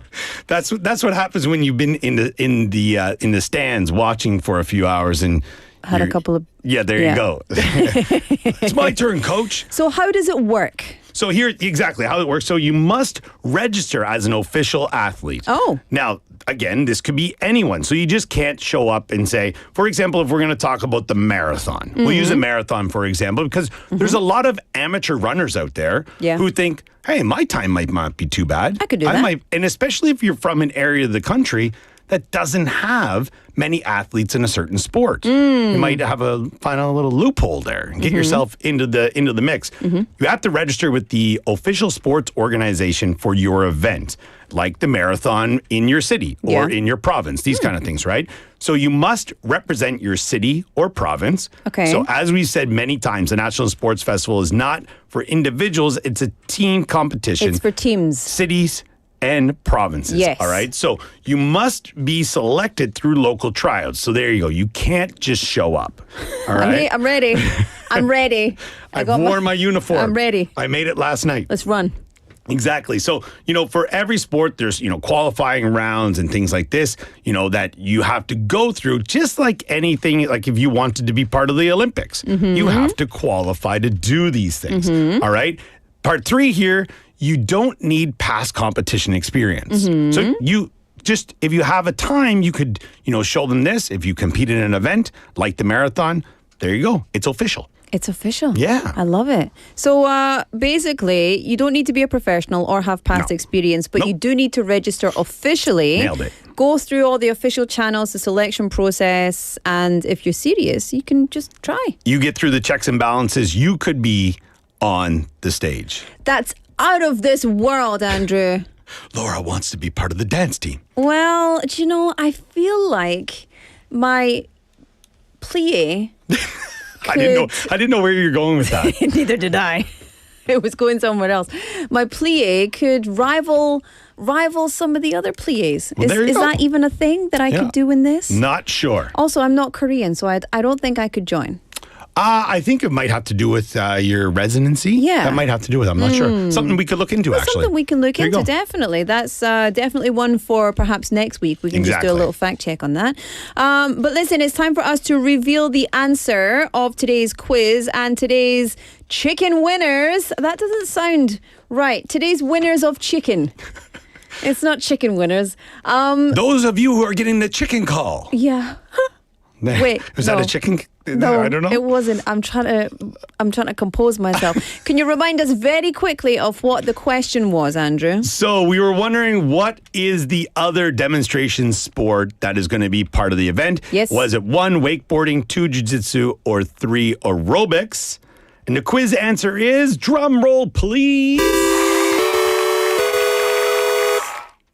That's what happens when you've been in the stands watching for a few hours and had a couple of... Yeah, there you go. It's my turn, coach. So how does it work? So here, exactly how it works. So you must register as an official athlete. Oh. Now, again, this could be anyone. So you just can't show up and say, for example, if we're going to talk about the marathon, we'll use a marathon, for example, because there's a lot of amateur runners out there who think, hey, my time might not be too bad. I could do that. And especially if you're from an area of the country that doesn't have many athletes in a certain sport. You might find a little loophole there and get yourself into the mix. You have to register with the official sports organization for your event, like the marathon in your city or in your province, these kind of things, right? So you must represent your city or province. Okay. So as we've said many times, the National Sports Festival is not for individuals, it's a team competition. It's for teams. Cities and provinces. Yes. All right. So you must be selected through local tryouts. So there you go. You can't just show up. All right. I'm ready. I'm ready. I've worn my uniform. I'm ready. I made it last night. Let's run. Exactly. So, for every sport, there's, qualifying rounds and things like this, that you have to go through, just like anything, like if you wanted to be part of the Olympics, you have to qualify to do these things. All right. Part 3 here, you don't need past competition experience. So if you have a time, you could, show them this. If you compete in an event like the marathon, there you go. It's official. It's official. Yeah. I love it. So basically, you don't need to be a professional or have past experience, but you do need to register officially. Nailed it. Go through all the official channels, the selection process, and if you're serious, you can just try. You get through the checks and balances, you could be on the stage. That's out of this world, Andrew. Laura wants to be part of the dance team. Well, I feel like my plie... I didn't know where you were going with that. Neither did I. It was going somewhere else. My plie could rival some of the other plies. Well, is that even a thing that I could do in this? Not sure. Also, I'm not Korean, so I don't think I could join. I think it might have to do with your residency. Yeah. That might have to do with it. I'm not sure. Something we could look into, actually. Something we can look There you into, go. definitely. That's definitely one for perhaps next week. We can just do a little fact check on that. But listen, it's time for us to reveal the answer of today's quiz and today's chicken winners. That doesn't sound right. Today's winners of chicken. It's not chicken winners. Those of you who are getting the chicken call. Yeah. Wait, Was that no. a chicken? No, I don't know. It wasn't. I'm trying to compose myself. Can you remind us very quickly of what the question was, Andrew? So we were wondering, what is the other demonstration sport that is going to be part of the event? Yes. Was it 1, wakeboarding, 2, jiu-jitsu, or 3, aerobics? And the quiz answer is, drum roll, please.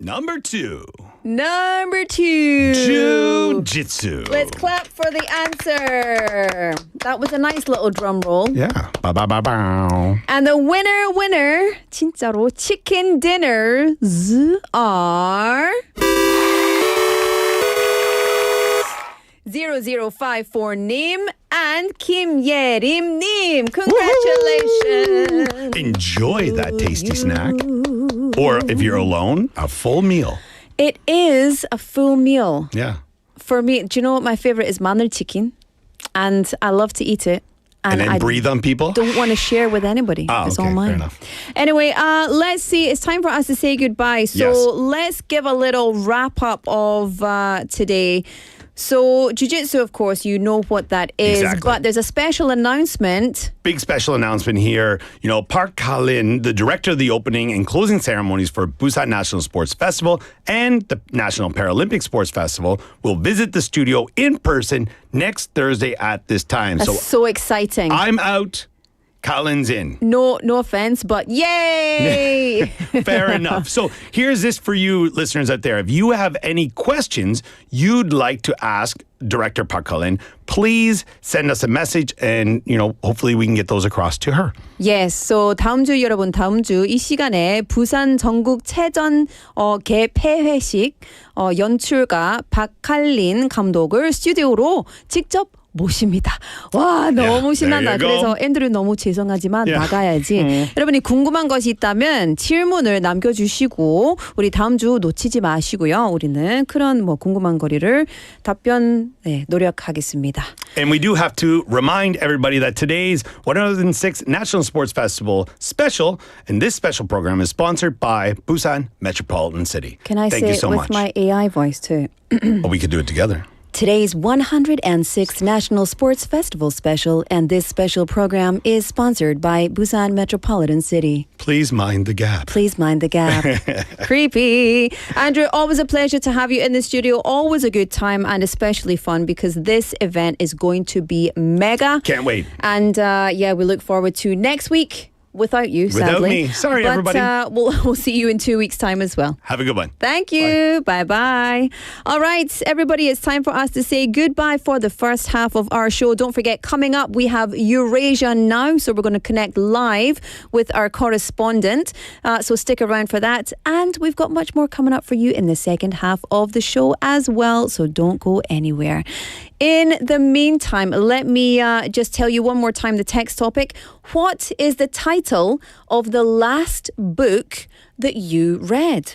Number 2. Number 2. Jiu-jitsu. Let's clap for the answer. That was a nice little drum roll. Yeah. Ba-ba-ba-bow. And the winner, 진짜로 chicken dinners are 0054님 and 김예림님. Congratulations. Enjoy that tasty snack. Or if you're alone, a full meal. It is a full meal. Yeah. For me, do you know what my favorite is? 마늘 chicken. And I love to eat it. And then I breathe on people? don't want to share with anybody. It's all mine. Fair enough. Anyway, let's see. It's time for us to say goodbye. So Yes. let's give a little wrap up of today. So jiu-jitsu, of course, you know what that is. Exactly. But there's a special announcement. Big special announcement here. You know, Park Kalin, the director of the opening and closing ceremonies for Busan National Sports Festival and the National Paralympic Sports Festival, will visit the studio in person next Thursday at this time. That's so exciting. I'm out. Kalin's in. No offense, but yay! Fair enough. So here's this for you listeners out there. If you have any questions you'd like to ask Director Park Kalin, please send us a message and, hopefully we can get those across to her. Yes, so 다음 주 여러분 다음 주 이 시간에 부산 전국체전 개폐회식 연출가 박칼린 감독을 스튜디오로 직접 모십니다. 와, 너무 신난다. there you go. 그래서 앤드류 너무 죄송하지만 나가야지. 여러분이 궁금한 것이 있다면 질문을 남겨주시고 우리 다음 주 놓치지 마시고요. 우리는 그런 궁금한 거리를 답변 노력하겠습니다. And we do have to remind everybody that today's 106th National Sports Festival special, and this special program is sponsored by Busan Metropolitan City. Can I Thank say you it so with much. my AI voice too? Oh, we could do it together. Today's 106th National Sports Festival special, and this special program is sponsored by Busan Metropolitan City. Please mind the gap. Please mind the gap. Creepy. Andrew, always a pleasure to have you in the studio. Always a good time and especially fun because this event is going to be mega. Can't wait. And we look forward to next week. Without you, Without sadly. me. Sorry, but, everybody. We'll see you in 2 weeks' time as well. Have a good one. Thank you. Bye-bye. All right, everybody, it's time for us to say goodbye for the first half of our show. Don't forget, coming up, we have Eurasia now. So we're going to connect live with our correspondent. So stick around for that. And we've got much more coming up for you in the second half of the show as well. So don't go anywhere. In the meantime, let me just tell you one more time the text topic. What is the title of the last book that you read?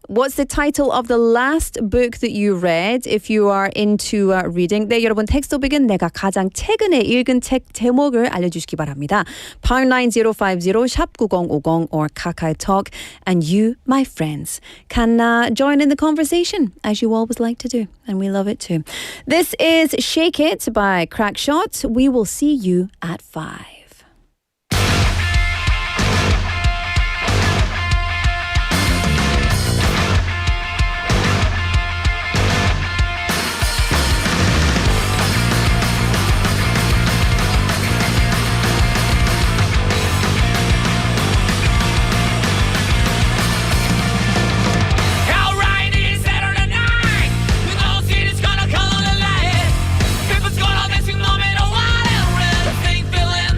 What's the title of the last book that you read if you are into reading? 네, 여러분 텍스트 토픽은 내가 가장 최근에 읽은 책 제목을 알려주시기 바랍니다. pound 9050 샵 9050 or KakaoTalk, and you, my friends, can join in the conversation as you always like to do, and we love it too. This is Shake It by Crackshot. We will see you at 5. People's gonna miss you no matter what, and really think feeling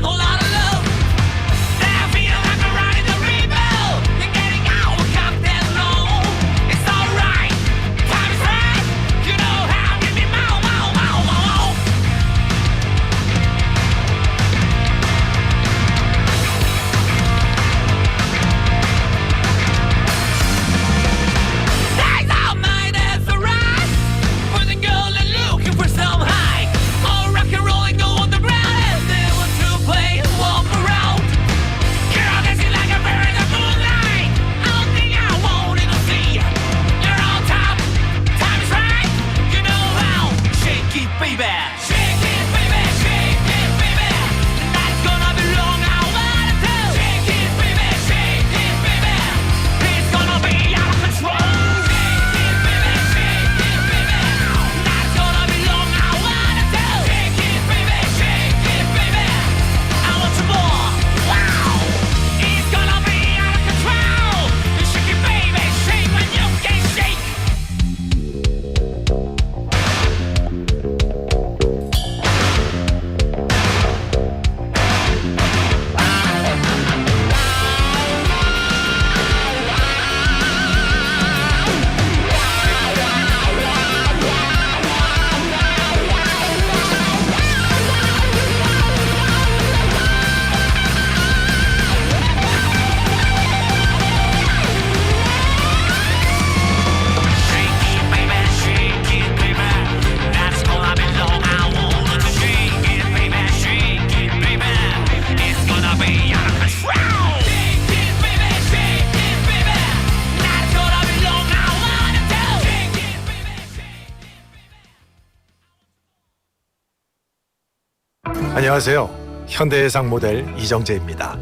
안녕하세요. 현대해상 모델 이정재입니다.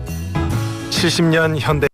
70년 현대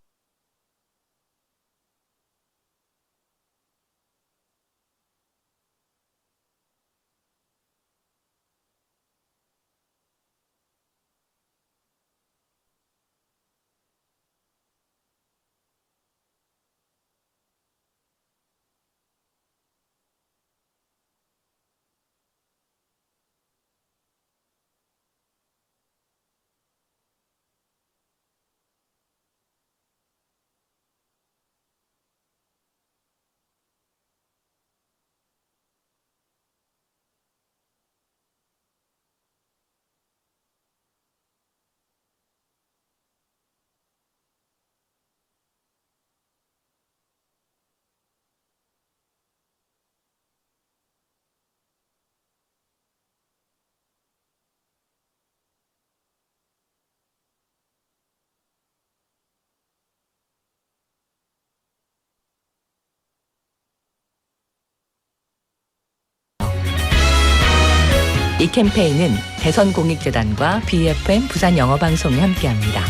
이 캠페인은 대선공익재단과 BFM 부산영어방송이 함께합니다.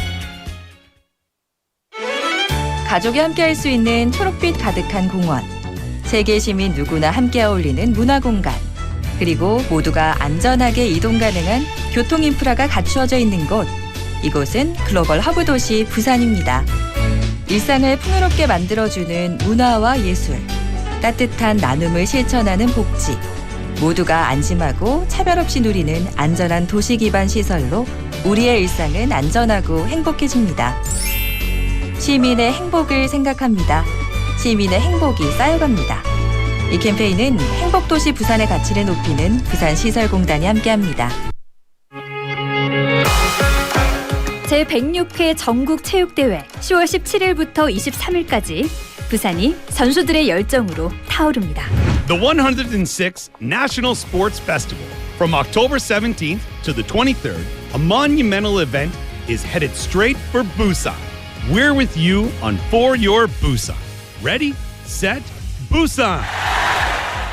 가족이 함께할 수 있는 초록빛 가득한 공원, 세계 시민 누구나 함께 어울리는 문화공간, 그리고 모두가 안전하게 이동 가능한 교통 인프라가 갖추어져 있는 곳, 이곳은 글로벌 허브 도시 부산입니다. 일상을 풍요롭게 만들어주는 문화와 예술, 따뜻한 나눔을 실천하는 복지, 모두가 안심하고 차별 없이 누리는 안전한 도시 기반 시설로 우리의 일상은 안전하고 행복해집니다. 시민의 행복을 생각합니다. 시민의 행복이 쌓여갑니다. 이 캠페인은 행복도시 부산의 가치를 높이는 부산시설공단이 함께합니다. 제106회 전국체육대회 10월 17일부터 23일까지 부산이 선수들의 열정으로 타오릅니다. The 106th National Sports Festival. From October 17th to the 23rd, a monumental event is headed straight for Busan. We're with you on For Your Busan. Ready, set, Busan!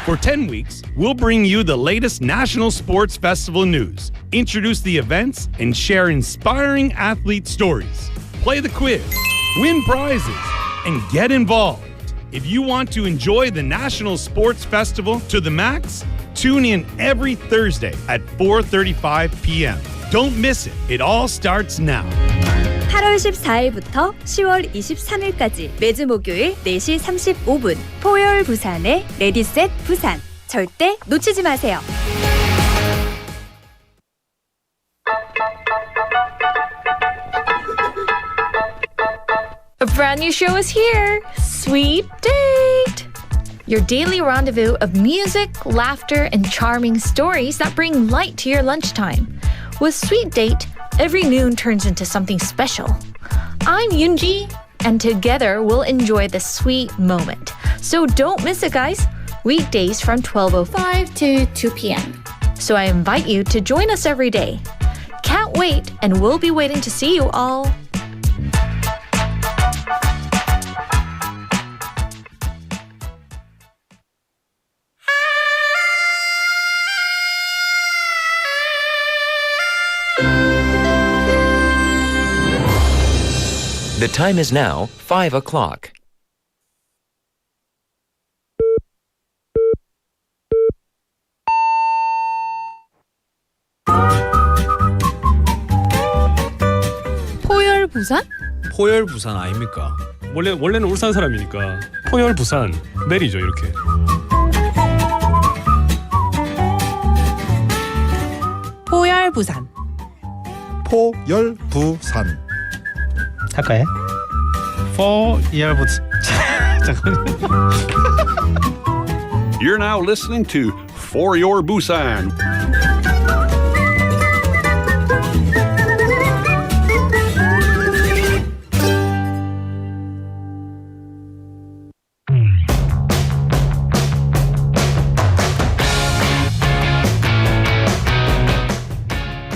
For 10 weeks, we'll bring you the latest National Sports Festival news, introduce the events, and share inspiring athlete stories. Play the quiz, win prizes, and get involved. If you want to enjoy the National Sports Festival to the max, tune in every Thursday at 4:35 p.m. Don't miss it. It all starts now. 8월 14일부터 10월 23일까지 매주 목요일 4시 35분 포열 부산의 레디셋 부산. 절대 놓치지 마세요. A brand new show is here, Sweet Date! Your daily rendezvous of music, laughter, and charming stories that bring light to your lunchtime. With Sweet Date, every noon turns into something special. I'm Yoonji, and together we'll enjoy the sweet moment. So don't miss it, guys. Weekdays from 12:05 to 2 p.m. So I invite you to join us every day. Can't wait, and we'll be waiting to see you all. The time is now 5 o'clock. 포열 부산? 포열 부산 아닙니까? 원래는 울산 사람이니까 포열 부산 내리죠 이렇게. 포열 부산. 포열 부산. 할까요? 포열 부산. 잠깐만요. You're now listening to For Your Busan.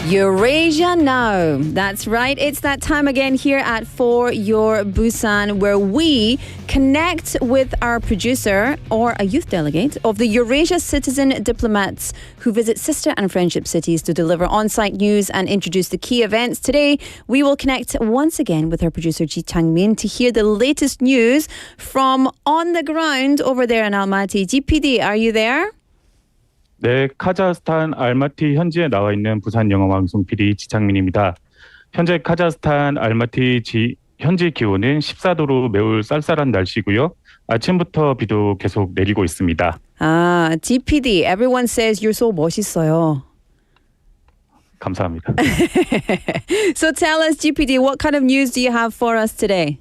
Eurasia now. That's right. It's that time again here at For Your Busan, where we connect with our producer or a youth delegate of the Eurasia citizen diplomats who visit sister and friendship cities to deliver on-site news and introduce the key events. Today, we will connect once again with our producer Ji Chang-min to hear the latest news from on the ground over there in Almaty. GPD, are you there? 네, 카자흐스탄 알마티 현지에 나와 있는 부산영어방송 PD 지창민입니다. 현재 카자흐스탄 알마티 현지 기온은 14도로 매우 쌀쌀한 날씨고요. 아침부터 비도 계속 내리고 있습니다. GPD, everyone says you're so 멋있어요. 감사합니다. So tell us, GPD, what kind of news do you have for us today?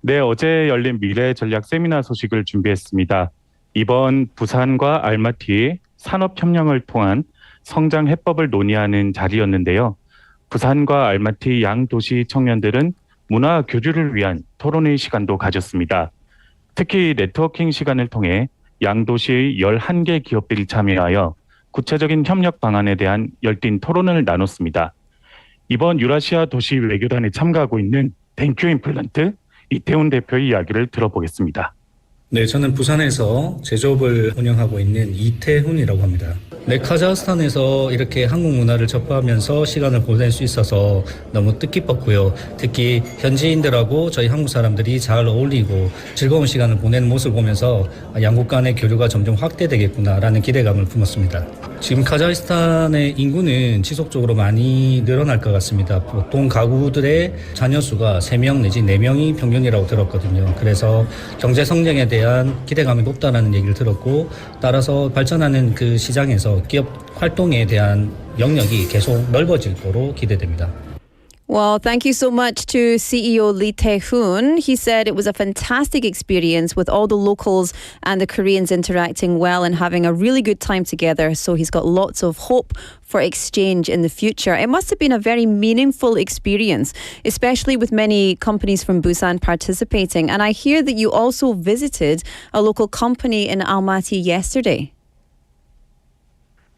네, 어제 열린 미래 전략 세미나 소식을 준비했습니다. 이번 부산과 알마티의 산업협력을 통한 성장 해법을 논의하는 자리였는데요. 부산과 알마티 양도시 청년들은 문화 교류를 위한 토론의 시간도 가졌습니다. 특히 네트워킹 시간을 통해 양도시의 11개 기업들이 참여하여 구체적인 협력 방안에 대한 열띤 토론을 나눴습니다. 이번 유라시아 도시 외교단에 참가하고 있는 THU 임플란트 이태훈 대표의 이야기를 들어보겠습니다. 네, 저는 부산에서 제조업을 운영하고 있는 이태훈이라고 합니다. 네, 카자흐스탄에서 이렇게 한국 문화를 접하면서 시간을 보낼 수 있어서 너무 뜻깊었고요. 특히 현지인들하고 저희 한국 사람들이 잘 어울리고 즐거운 시간을 보내는 모습을 보면서 양국 간의 교류가 점점 확대되겠구나라는 기대감을 품었습니다. 지금 카자흐스탄의 인구는 지속적으로 많이 늘어날 것 같습니다. 보통 가구들의 자녀 수가 3명 내지 4명이 평균이라고 들었거든요. 그래서 경제 성장에 대한 기대감이 높다는 얘기를 들었고, 따라서 발전하는 그 시장에서 기업 활동에 대한 영역이 계속 넓어질 거로 기대됩니다. Well, thank you so much to CEO Lee Tae-hoon. He said it was a fantastic experience with all the locals and the Koreans interacting well and having a really good time together. So he's got lots of hope for exchange in the future. It must have been a very meaningful experience, especially with many companies from Busan participating. And I hear that you also visited a local company in Almaty yesterday.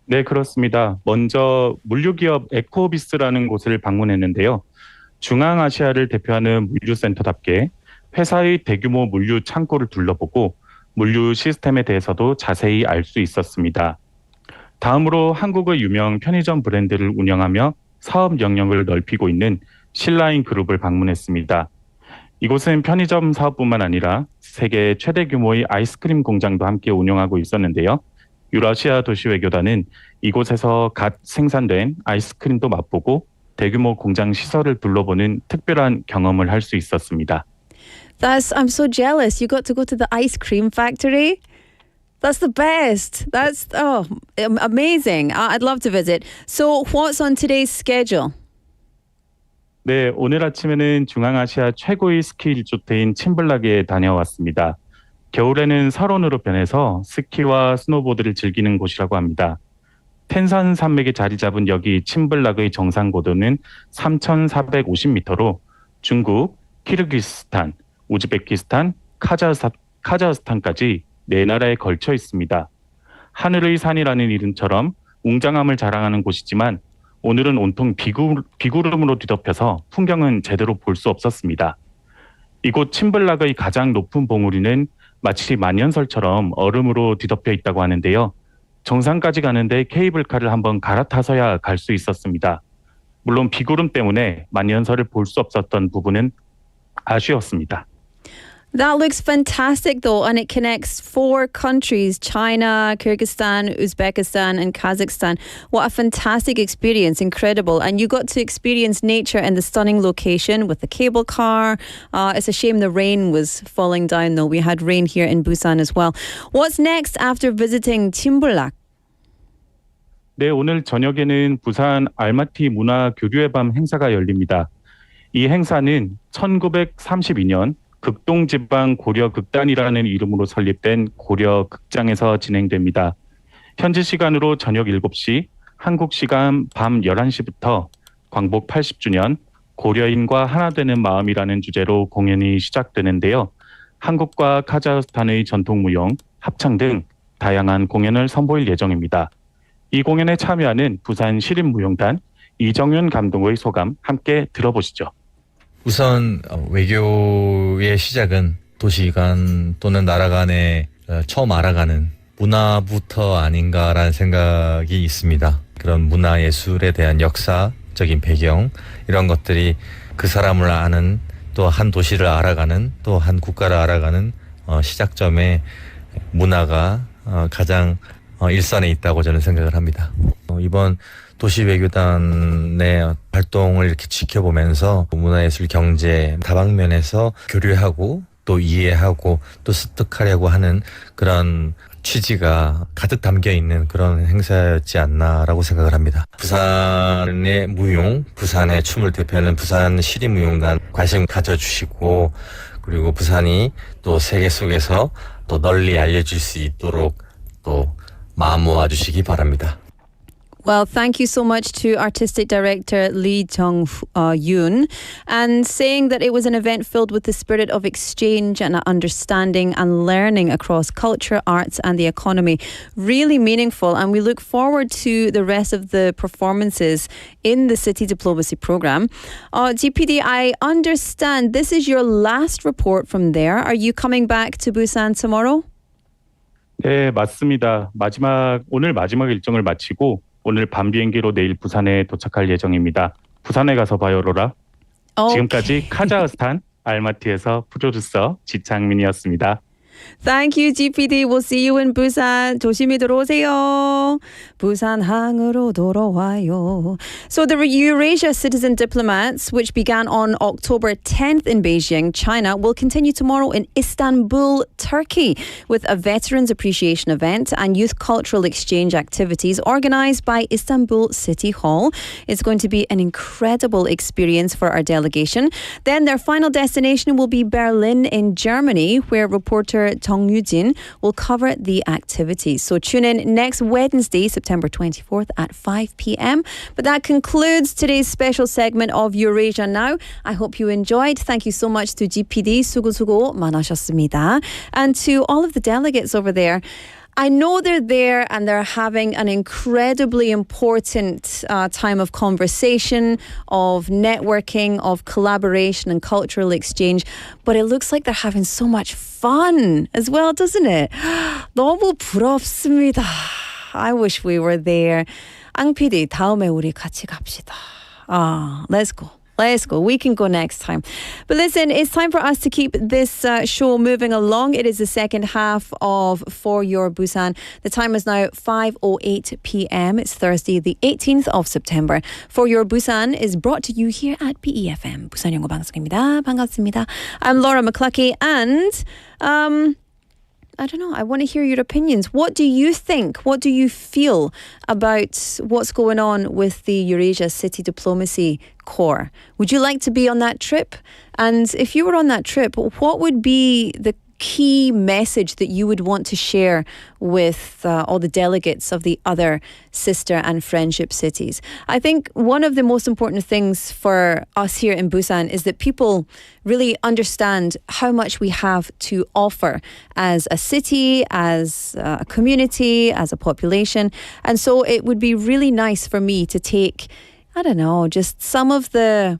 네, 그렇습니다. 먼저 물류기업 에코비스라는 곳을 방문했는데요. 중앙아시아를 대표하는 물류센터답게 회사의 대규모 물류 창고를 둘러보고 물류 시스템에 대해서도 자세히 알 수 있었습니다. 다음으로 한국의 유명 편의점 브랜드를 운영하며 사업 영역을 넓히고 있는 신라인 그룹을 방문했습니다. 이곳은 편의점 사업뿐만 아니라 세계 최대 규모의 아이스크림 공장도 함께 운영하고 있었는데요. 유라시아 도시 외교단은 이곳에서 갓 생산된 아이스크림도 맛보고 대규모 공장 시설을 둘러보는 특별한 경험을 할 수 있었습니다. I'm so jealous. You got to go to the ice cream factory. That's the best. That's amazing. I'd love to visit. So what's on today's schedule? 네, 오늘 아침에는 중앙아시아 최고의 스키 리조트인 침블락에 다녀왔습니다. 겨울에는 설원으로 변해서 스키와 스노보드를 즐기는 곳이라고 합니다. 텐산 산맥에 자리 잡은 여기 침블락의 정상 고도는 3,450m로 중국, 키르기스탄, 우즈베키스탄, 카자흐스탄까지 4나라에 걸쳐 있습니다. 하늘의 산이라는 이름처럼 웅장함을 자랑하는 곳이지만 오늘은 온통 비구름으로 뒤덮여서 풍경은 제대로 볼 수 없었습니다. 이곳 침블락의 가장 높은 봉우리는 마치 만년설처럼 얼음으로 뒤덮여 있다고 하는데요. 정상까지 가는데 케이블카를 한번 갈아타서야 갈 수 있었습니다. 물론 비구름 때문에 만년설을 볼 수 없었던 부분은 아쉬웠습니다. That looks fantastic though, and it connects 4 countries, China, Kyrgyzstan, Uzbekistan and Kazakhstan. What a fantastic experience, incredible. And you got to experience nature in the stunning location with the cable car. It's a shame the rain was falling down though. We had rain here in Busan as well. What's next after visiting Timbulak? 네, 오늘 저녁에는 부산 알마티 문화 교류의 밤 행사가 열립니다. 이 행사는 1932년 극동지방 고려극단이라는 이름으로 설립된 고려극장에서 진행됩니다. 현지 시간으로 저녁 7시, 한국 시간 밤 11시부터 광복 80주년, 고려인과 하나 되는 마음이라는 주제로 공연이 시작되는데요. 한국과 카자흐스탄의 전통무용, 합창 등 다양한 공연을 선보일 예정입니다. 이 공연에 참여하는 부산 시립무용단 이정윤 감독의 소감 함께 들어보시죠. 우선 외교의 시작은 도시 간 또는 나라 간에 처음 알아가는 문화부터 아닌가라는 생각이 있습니다. 그런 문화예술에 대한 역사적인 배경 이런 것들이 그 사람을 아는 또 한 도시를 알아가는 또 한 국가를 알아가는 시작점에 문화가 가장 일선에 있다고 저는 생각을 합니다. 이번 도시외교단의 활동을 이렇게 지켜보면서 문화예술 경제 다방면에서 교류하고 또 이해하고 또 습득하려고 하는 그런 취지가 가득 담겨 있는 그런 행사였지 않나라고 생각을 합니다. 부산의 무용, 부산의 춤을 대표하는 부산 시립무용단 관심 가져주시고 그리고 부산이 또 세계 속에서 또 널리 알려질 수 있도록 또 마음 모아주시기 바랍니다. Well, thank you so much to Artistic Director Lee Jung-yoon and saying that it was an event filled with the spirit of exchange and understanding and learning across culture, arts and the economy. Really meaningful, and we look forward to the rest of the performances in the City Diplomacy Programme. GPD, I understand this is your last report from there. Are you coming back to Busan tomorrow? 네, 맞습니다. 오늘 마지막 일정을 마치고 오늘 밤 비행기로 내일 부산에 도착할 예정입니다. 부산에 가서 봐요, 로라. 지금까지 카자흐스탄 알마티에서 프로듀서 지창민이었습니다. Thank you, GPD. We'll see you in Busan. 조심히 들어오세요. 부산항으로 돌아와요. So the Eurasia Citizen Diplomats, which began on October 10th in Beijing, China, will continue tomorrow in Istanbul, Turkey, with a Veterans Appreciation event and youth cultural exchange activities organised by Istanbul City Hall. It's going to be an incredible experience for our delegation. Then their final destination will be Berlin in Germany, where reporter Jung Yoo-jin will cover the activities. So tune in next Wednesday, September 24th at 5 p.m. But that concludes today's special segment of Eurasia Now. I hope you enjoyed. Thank you so much to GPD. 수고 많으셨습니다. And to all of the delegates over there. I know they're there and they're having an incredibly important time of conversation, of networking, of collaboration and cultural exchange. But it looks like they're having so much fun as well, doesn't it? 너무 부럽습니다. I wish we were there. 앙 PD, 다음에 우리 같이 갑시다. Let's go. Let's go. We can go next time. But listen, it's time for us to keep this show moving along. It is the second half of For Your Busan. The time is now 5:08 p.m. It's Thursday, the 18th of September. For Your Busan is brought to you here at BEFM. 부산영어방송입니다. 반갑습니다. I'm Laura McCluskey and I don't know. I want to hear your opinions. What do you think? What do you feel about what's going on with the Eurasia City Diplomacy Corps? Would you like to be on that trip? And if you were on that trip, what would be the key message that you would want to share with all the delegates of the other sister and friendship cities? I think one of the most important things for us here in Busan is that people really understand how much we have to offer as a city, as a community, as a population. And so it would be really nice for me to take, I don't know, just some of the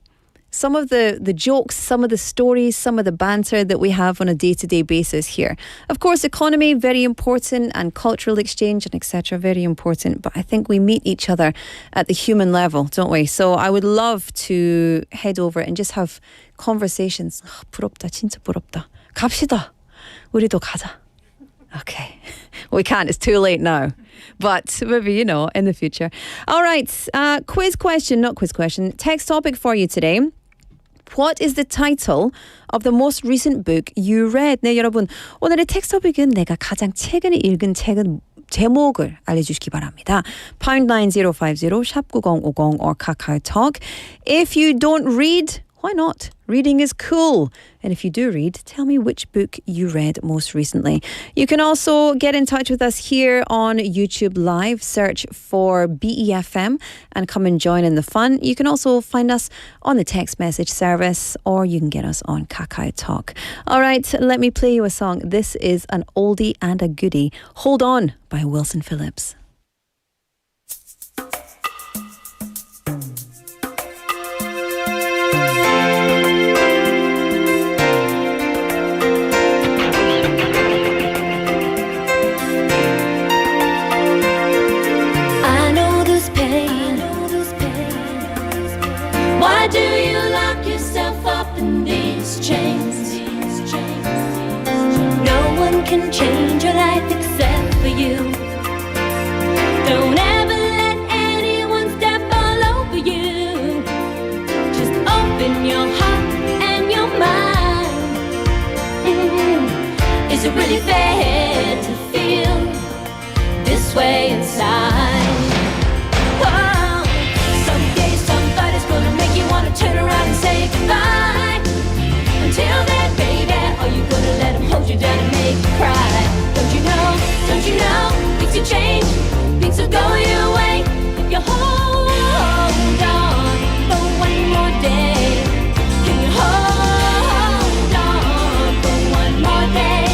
jokes, some of the stories, some of the banter that we have on a day-to-day basis here. Of course, economy, very important, and cultural exchange and etc., very important. But I think we meet each other at the human level, don't we? So I would love to head over and just have conversations. 부럽다, 진짜 부럽다. 갑시다. 우리도 가자. Okay. We can't. It's too late now. But maybe, in the future. All right. Text topic for you today. What is the title of the most recent book you read? 네, 여러분. 오늘의 텍스트 토픽은 내가 가장 최근에 읽은 책은 제목을 알려주시기 바랍니다. #9050 샵9050 or KakaoTalk. If you don't read, why not? Reading is cool. And if you do read, tell me which book you read most recently. You can also get in touch with us here on YouTube Live. Search for BEFM and come and join in the fun. You can also find us on the text message service or you can get us on KakaoTalk. All right, let me play you a song. This is an oldie and a goodie. Hold On by Wilson Phillips. can change your life except for you. Don't ever let anyone step all over you. Just open your heart and your mind. Is it really fair to feel this way inside? Whoa. Someday somebody's gonna make you wanna turn around and say goodbye. Until then, baby, are you gonna let him hold you down and make you cry? Don't you know, things will change, things will go your way if you hold on for one more day. Can you hold on for one more day?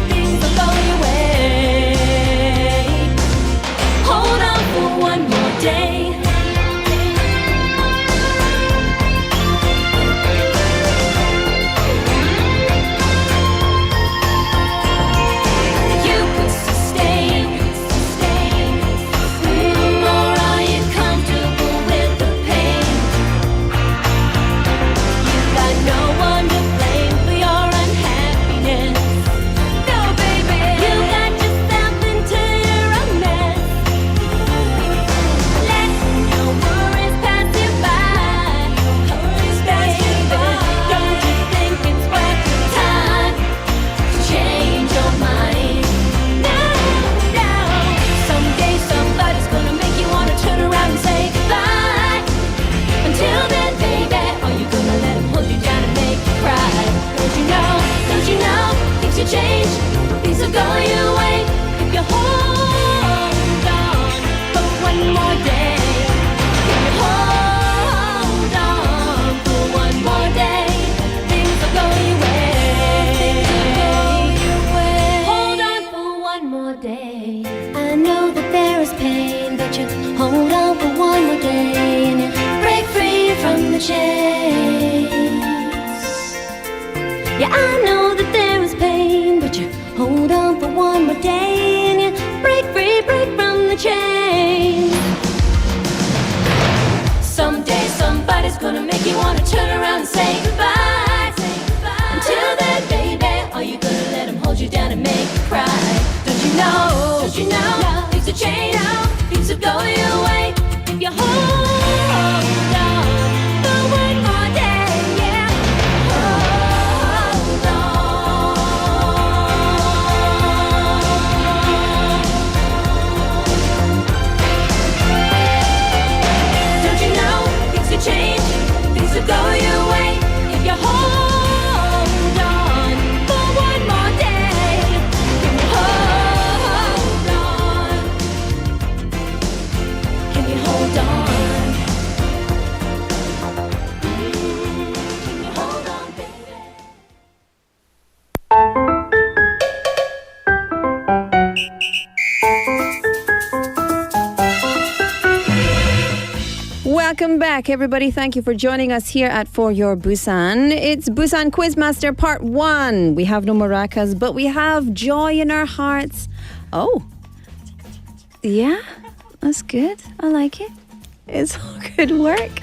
Things will go your way. Hold on for one more day. Change, things will go your way if you hold on for one more day. If you hold on for one more day, things will go your way. Hold on for one more day. I know that there is pain, but you hold on for one more day and you break free from the chains. Yeah, I know that there is pain, but you hold on for one more day and you break from the chains. Someday somebody's gonna make you wanna turn around and say goodbye. Until then, baby, are you gonna let him hold you down and make you cry? Don't you know, things will change, things will go your way if you hold on for one more day. Yeah, hold on. Don't you know things will change, things will go your way if you hold on for one more day. Can you hold on? Can you hold on? Can you hold on, baby? Welcome back, everybody. Thank you for joining us here at For Your Busan. It's Busan Quizmaster Part 1. We have no maracas, but we have joy in our hearts. Oh, yeah, that's good. I like it. It's all good work.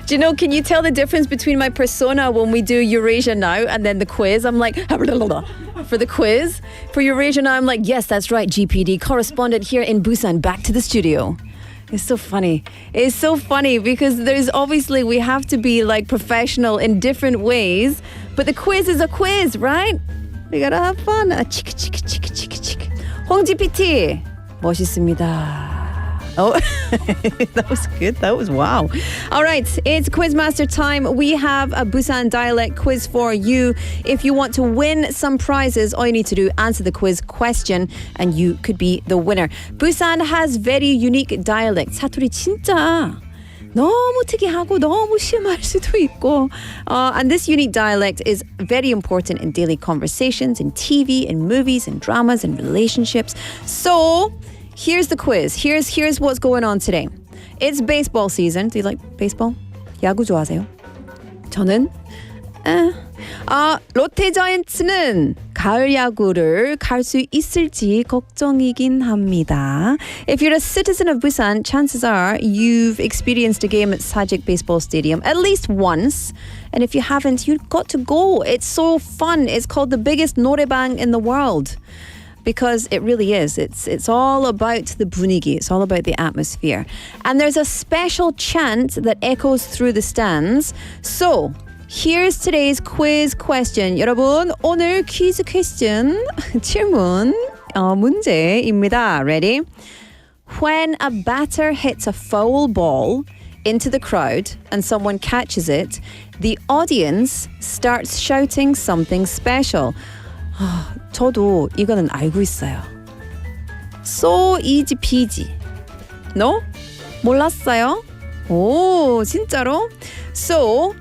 Do you know, can you tell the difference between my persona when we do Eurasia Now and then the quiz? I'm like, for the quiz. For Eurasia Now, I'm like, yes, that's right, GPD, correspondent here in Busan, back to the studio. It's so funny. It's so funny because there's obviously we have to be like professional in different ways, but the quiz is a quiz, right? We gotta have fun. 치크. 홍지 PT 멋있습니다. Oh, that was good. That was wow. All right, it's Quizmaster time. We have a Busan dialect quiz for you. If you want to win some prizes, all you need to do, answer the quiz question and you could be the winner. Busan has very unique dialect. 사투리 진짜 너무 특이하고 너무 심할 수도 있고. And this unique dialect is very important in daily conversations, in TV, in movies, in dramas, in relationships. So here's the quiz. Here's what's going on today. It's baseball season. Do you like baseball? 야구 좋아하세요? 저는 롯데 자이언츠는 가을 야구를 갈 수 있을지 걱정이긴 합니다. If you're a citizen of Busan, chances are you've experienced a game at Sajik Baseball Stadium at least once. And if you haven't, you've got to go. It's so fun. It's called the biggest norebang in the world. Because it really is. It's all about the 분위기. It's all about the atmosphere. And there's a special chant that echoes through the stands. So, here's today's quiz question. 여러분, 오늘 퀴즈 퀘스천 질문 문제입니다. Ready? When a batter hits a foul ball into the crowd and someone catches it, the audience starts shouting something special. 저도 이거는 알고 있어요. So easy peasy. No? 몰랐어요? 오, 진짜로? So,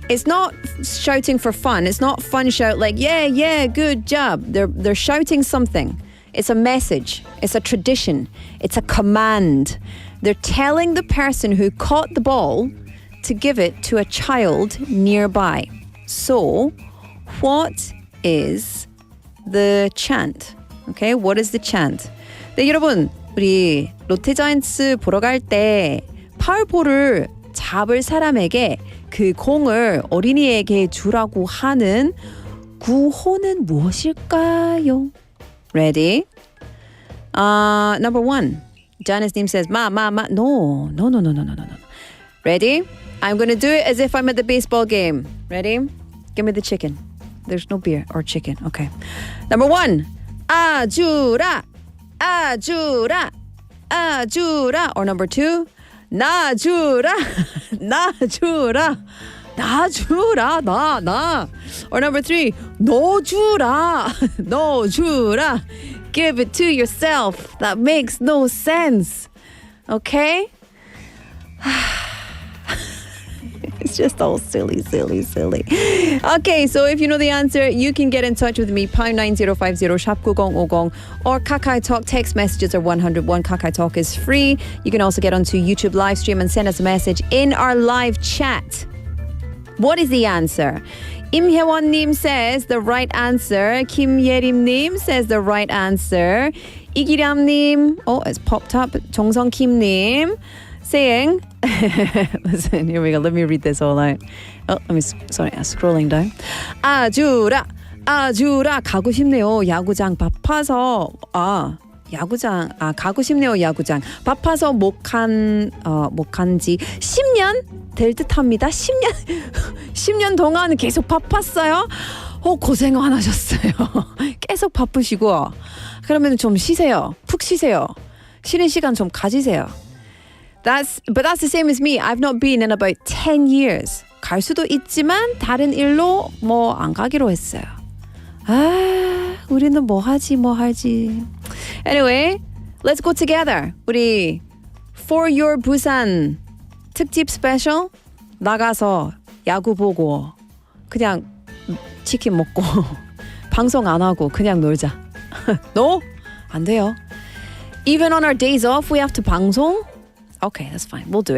it's not shouting for fun. It's not fun shout like, yeah, good job. They're shouting something. It's a message. It's a tradition. It's a command. They're telling the person who caught the ball to give it to a child nearby. So, what is the chant? Okay, what is the chant? 네, 여러분, 우리 롯데자이언츠 보러 갈 때 파울볼을 잡을 사람에게 그 공을 어린이에게 주라고 하는 구호는 무엇일까요? Ready? Number one. Janice Nim says, Ma. No. Ready? I'm going to do it as if I'm at the baseball game. Ready? Give me the chicken. There's no beer or chicken. Okay. Number one. 아주라. Or number two. 나주라. 나. Or number three. 너주라. Give it to yourself. That makes no sense. Okay? It's just all silly. Okay, so if you know the answer, you can get in touch with me, #9050 샵9050, or Kakao Talk text messages are 101. Kakao Talk is free. You can also get onto YouTube live stream and send us a message in our live chat. What is the answer? 임혜원님 says the right answer. 김예림님 says the right answer. 이기람님, it's popped up. 정성킴님 saying, listen, here we go. Let me read this all out. I'm scrolling down. 아주라 가고 싶네요. 야구장 바빠서 가고 싶네요. 야구장 바빠서 못 간지 10년 될 듯합니다. 10년 동안 계속 바빴어요. 고생 많으셨어요. 계속 바쁘시고 그러면 좀 쉬세요. 푹 쉬세요. 쉬는 시간 좀 가지세요. But that's the same as me. I've not been in about 10 years. 갈 수도 있지만 다른 일로 안 가기로 했어요. 우리는 뭐 할지. Anyway, let's go together. 우리 For Your Busan 특집 스페셜 나가서 야구 보고 그냥 치킨 먹고 방송 안 하고 그냥 놀자. No? 안 돼요. Even on our days off, we have to 방송? Okay, that's fine. We'll do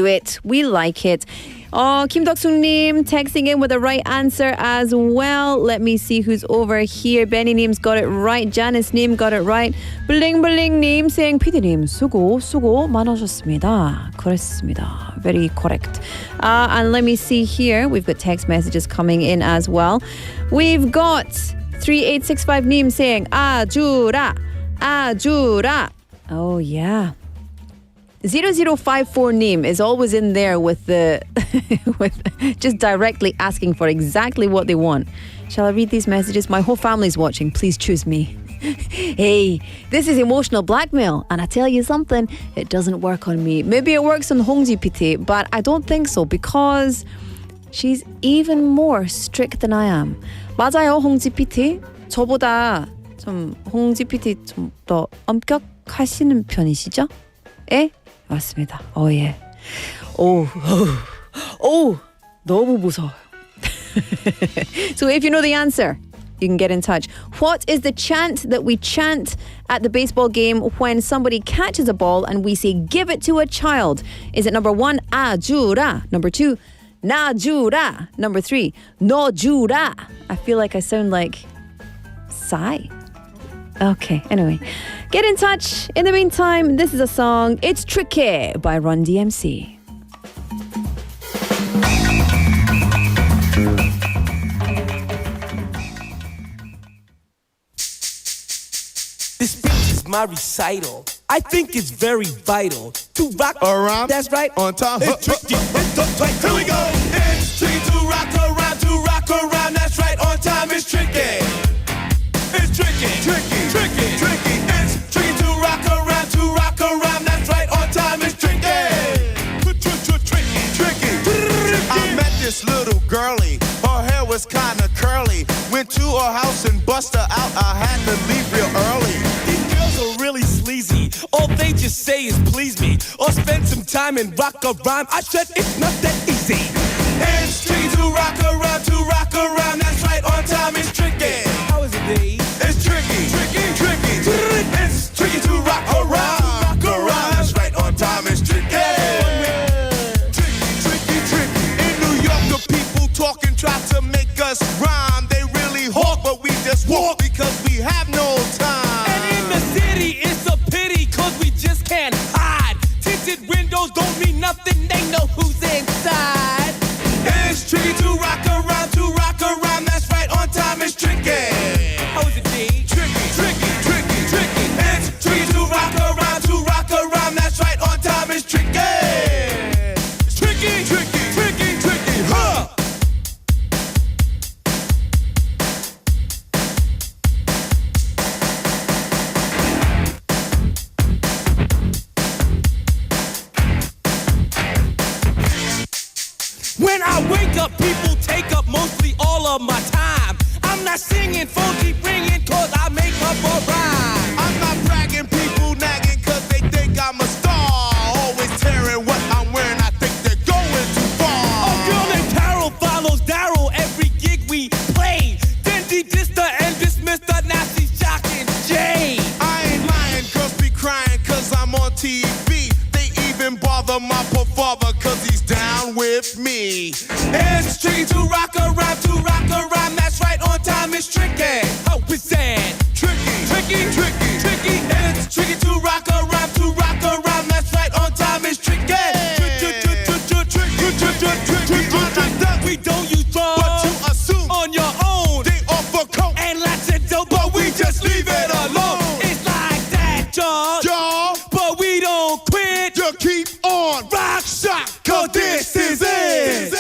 it. We like it. Kim Deok-sung-님 texting in with the right answer as well. Let me see who's over here. Benny-님's got it right. Janice-님 got it right. 블링블링님 saying PD님 수고 많으셨습니다. 그렇습니다. Very correct. And let me see here. We've got text messages coming in as well. We've got 3865님 saying 아주라. Oh, yeah. 0054님 is always in there with just directly asking for exactly what they want. Shall I read these messages? My whole family's watching. Please choose me. Hey, this is emotional blackmail. And I tell you something, it doesn't work on me. Maybe it works on 홍지 PT, but I don't think so because she's even more strict than I am. 맞아요, 홍지 PT. 저보다 좀 홍지 PT 좀 더 엄격하시는 편이시죠? 예? 맞습니다. 예. 너무 무서워요. So if you know the answer, you can get in touch. What is the chant that we chant at the baseball game when somebody catches a ball and we say, give it to a child? Is it number one, 아주라? Number two, 나주라? Number three, 너주라? I feel like I sound like sigh. Okay, anyway. Get in touch. In the meantime, this is a song, It's Tricky by Run DMC. This speech is my recital. I think it's very vital to rock around. That's right, on time. It's tricky. Here we go. It's tricky to rock around. That's right, on time. It's tricky. It's tricky. It's tricky to rock around. That's right, on time. It's tricky. I met this little girlie. Her hair was kinda curly. Went to her house and bust her out. I had to leave real early. These girls are really sleazy. All they just say is please me, or spend some time and rock a rhyme. I said it's not that easy. It's tricky to rock around. That's right, on time. It's tricky. How is it, D? It's tricky. It's tricky to rock around. That's right, on time. It's tricky. Tricky. In New York, the people talk and try to make us rhyme. They really hawk, but we just walk because we have no time. And in the city, it's a pity, cause we just can't hide. Tinted windows don't mean nothing, they know who's inside. It's tricky to rock around. That's right, on time. It's tricky. How is it, D? Tricky. It's tricky to rock around. That's right, on time. It's tricky. Tricky, huh? When I wake up, people take up mostly all of my time. I'm not singing, phone keep ringing, cause I make up a rhyme. I'm not bragging, people nagging, cause they think I'm a star. Always tearing what I'm wearing, I think they're going too far. A girl named Carol follows Daryl every gig we play. Then dissed her and dismissed her, now she's shocking Jay. I ain't lying, girls be crying, cause I'm on TV. They even bother my poor father, cause he's down with me. It's tricky to rock around. That's right, on time. It's tricky. How is that? Tricky. It's tricky to rock around. That's right, on time. It's tricky. We don't use drugs, but you assume on your own. They offer coke and lots of dope, but we just leave it alone. It's like that, y'all. But we don't quit. You keep on rock shock, cause this is it.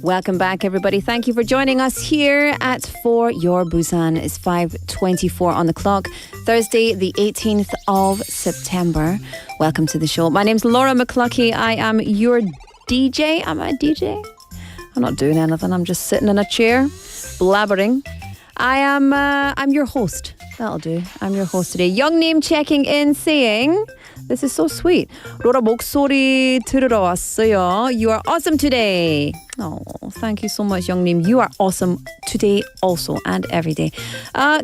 Welcome back, everybody. Thank you for joining us here at For Your Busan. It's 5:24 on the clock, Thursday, the 18th of September. Welcome to the show. My name's Laura McCluckey. I am your DJ. Am I a DJ? I'm not doing anything. I'm just sitting in a chair, blabbering. I'm your host. That'll do. I'm your host today. Young name checking in saying, this is so sweet. 로라 목소리 들으러 왔어요. You are awesome today. Oh, thank you so much, young name. You are awesome today also and every day.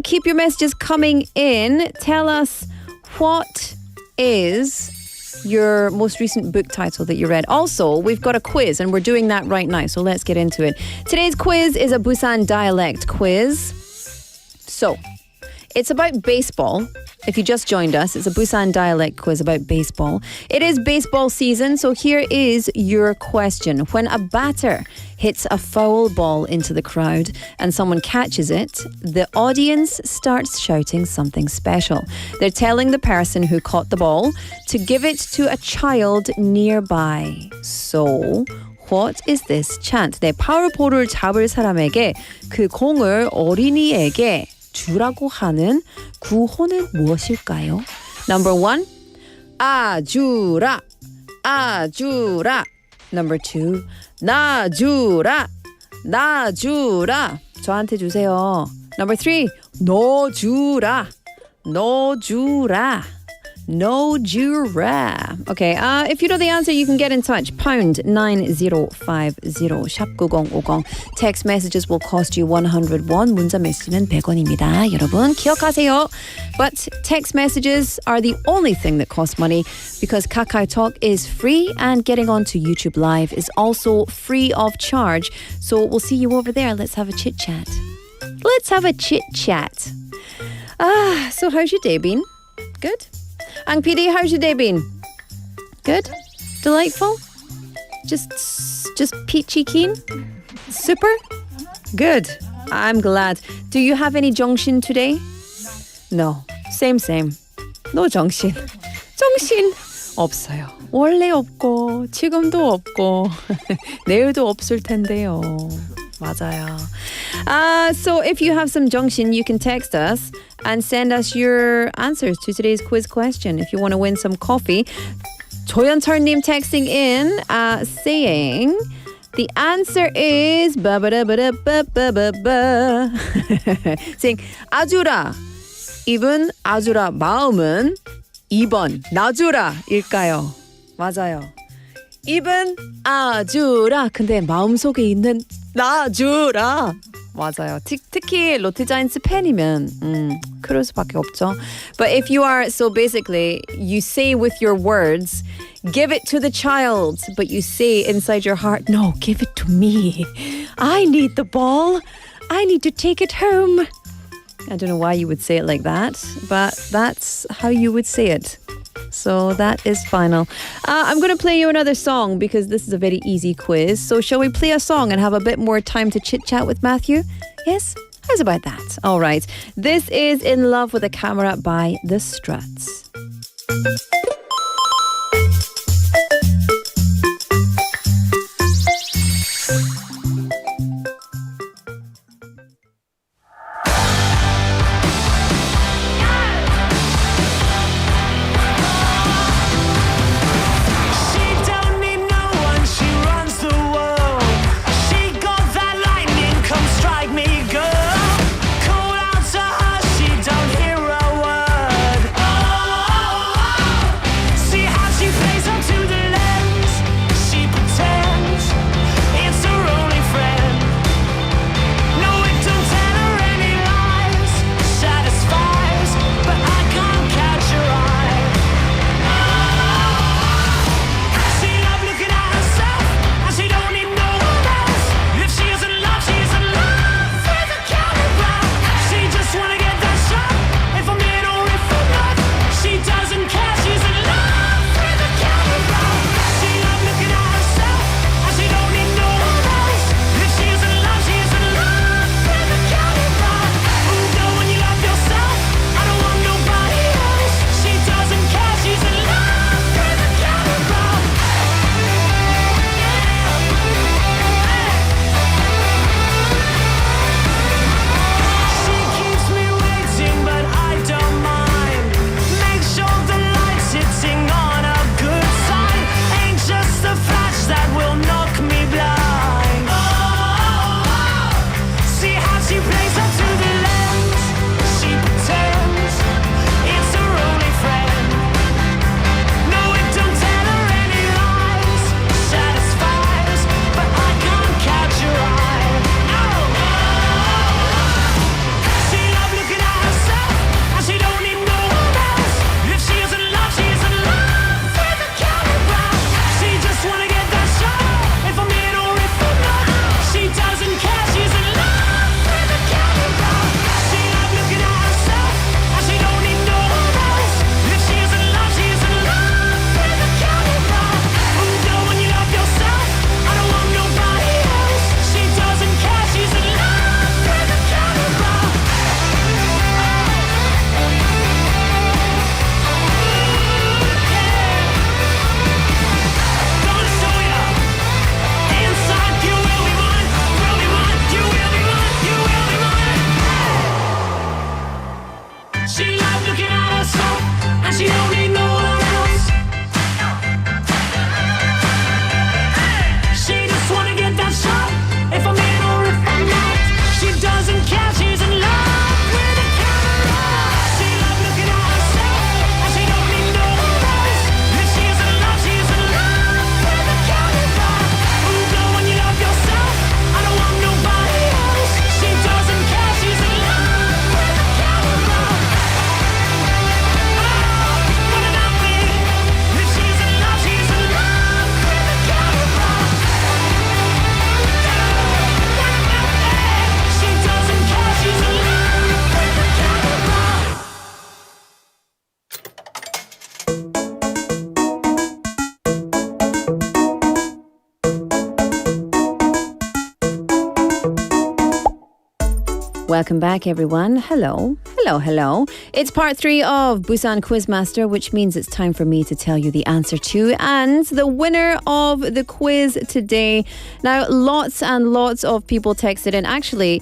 Keep your messages coming in. Tell us what is your most recent book title that you read. Also, we've got a quiz and we're doing that right now. So let's get into it. Today's quiz is a Busan dialect quiz. So, it's about baseball. If you just joined us, it's a Busan dialect quiz about baseball. It is baseball season, so here is your question. When a batter hits a foul ball into the crowd and someone catches it, the audience starts shouting something special. They're telling the person who caught the ball to give it to a child nearby. So, what is this chant? 네, 파울볼을 잡을 사람에게 그 공을 어린이에게 주라고 하는 구호는 무엇일까요? Number 1, 아주라, 아주라. Number 2, 놔주라, 놔주라. 저한테 주세요. Number 3. 넣어주라. 넣어주라. 넣어주라. Okay, if you know the answer, you can get in touch. Pound 9050 샵 9050. Text messages will cost you 100 won. 문자 메시지는 100원입니다. 여러분 기억하세요. But text messages are the only thing that costs money because KakaoTalk is free and getting onto YouTube Live is also free of charge. So we'll see you over there. Let's have a chit chat. Let's have a chit chat. So how's your day been? Good? Ang PD, how's your day been? Good? Delightful? Just peachy keen? Super? Good. I'm glad. Do you have any 정신 today? No. Same. No 정신. 정신 없어요. 원래 없고 지금도 없고 내일도 없을 텐데요. 맞아요. So if you have some 정신, you can text us and send us your answers to today's quiz question. If you want to win some coffee, 조연철님 texting in saying the answer is saying 아주라 입은 아주라 마음은 2번 나주라일까요? 맞아요. 입은 아주라 근데 마음속에 있는 나주라 맞아요. 특히 롯데자이언츠 팬이면 그럴 수밖에 없죠. But if you are, so basically you say with your words give it to the child, but you say inside your heart, no, give it to me. I need the ball. I need to take it home. I don't know why you would say it like that, but that's how you would say it. So that is final. I'm going to play you another song because this is a very easy quiz. So shall we play a song and have a bit more time to chit-chat with Matthew? Yes? How's about that? All right. This is In Love with a Camera by The Struts. Girl, call out to her, she don't hear a word. Oh, Welcome back, everyone. Hello. It's part 3 of Busan Quizmaster, which means it's time for me to tell you the answer to and the winner of the quiz today. Now, lots and lots of people texted in. Actually,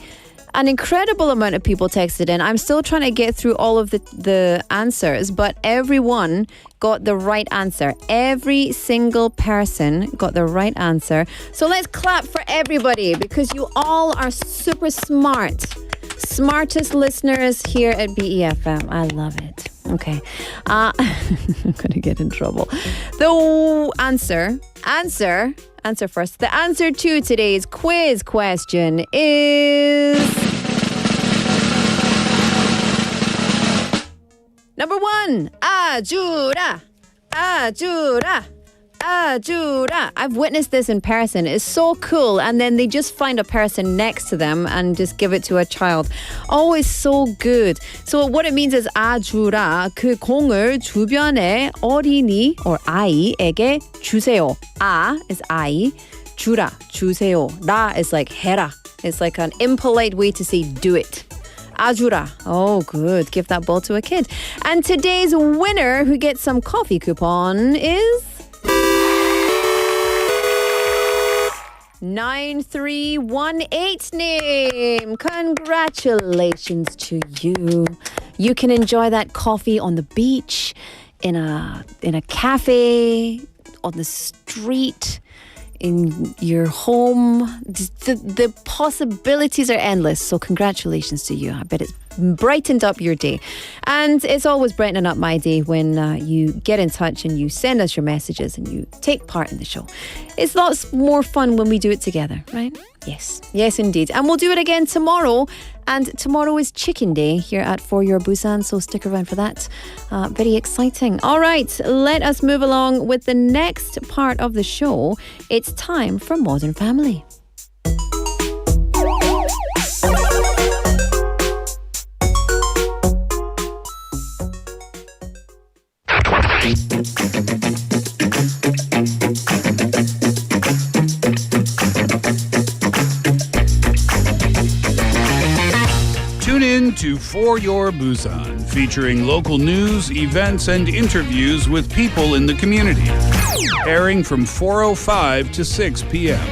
an incredible amount of people texted in. I'm still trying to get through all of the answers, but everyone got the right answer. Every single person got the right answer. So let's clap for everybody because you all are super smart. Smartest listeners here at BEFM. I love it. Okay. I'm going to get in trouble. The answer first. The answer to today's quiz question is... Number 1, 아주라. I've witnessed this in person. It's so cool. And then they just find a person next to them and just give it to a child. Oh, it's so good. So what it means is 아주라. 그 공을 주변의 어린이 or 아이에게 주세요. 아 is 아이. 주라, 주세요. 라 is like 해라. It's like an impolite way to say do it. 아주라. Oh, good. Give that ball to a kid. And today's winner who gets some coffee coupon is 9318 name. Congratulations to you. You can enjoy that coffee on the beach, in a cafe, on the street, in your home. The possibilities are endless. So congratulations to you. I bet it's brightened up your day. And it's always brightening up my day when you get in touch and you send us your messages and you take part in the show. It's lots more fun when we do it together, right? Yes, indeed. And we'll do it again tomorrow. And tomorrow is Chicken Day here at For Your Busan, so stick around for that. Very exciting. All right, let us move along with the next part of the show. It's time for Modern Family. Tune in to For Your Busan, featuring local news, events, and interviews with people in the community. Airing from 4:05 to 6 p.m.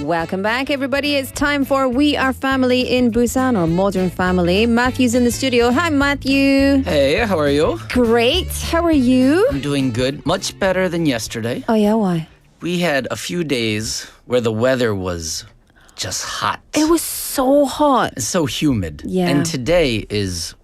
Welcome back, everybody. It's time for We Are Family in Busan, or Modern Family. Matthew's in the studio. Hi, Matthew. Hey, how are you? Great. How are you? I'm doing good. Much better than yesterday. Oh, yeah? Why? We had a few days where the weather was just hot. It was so hot. It's so humid. Yeah. And today is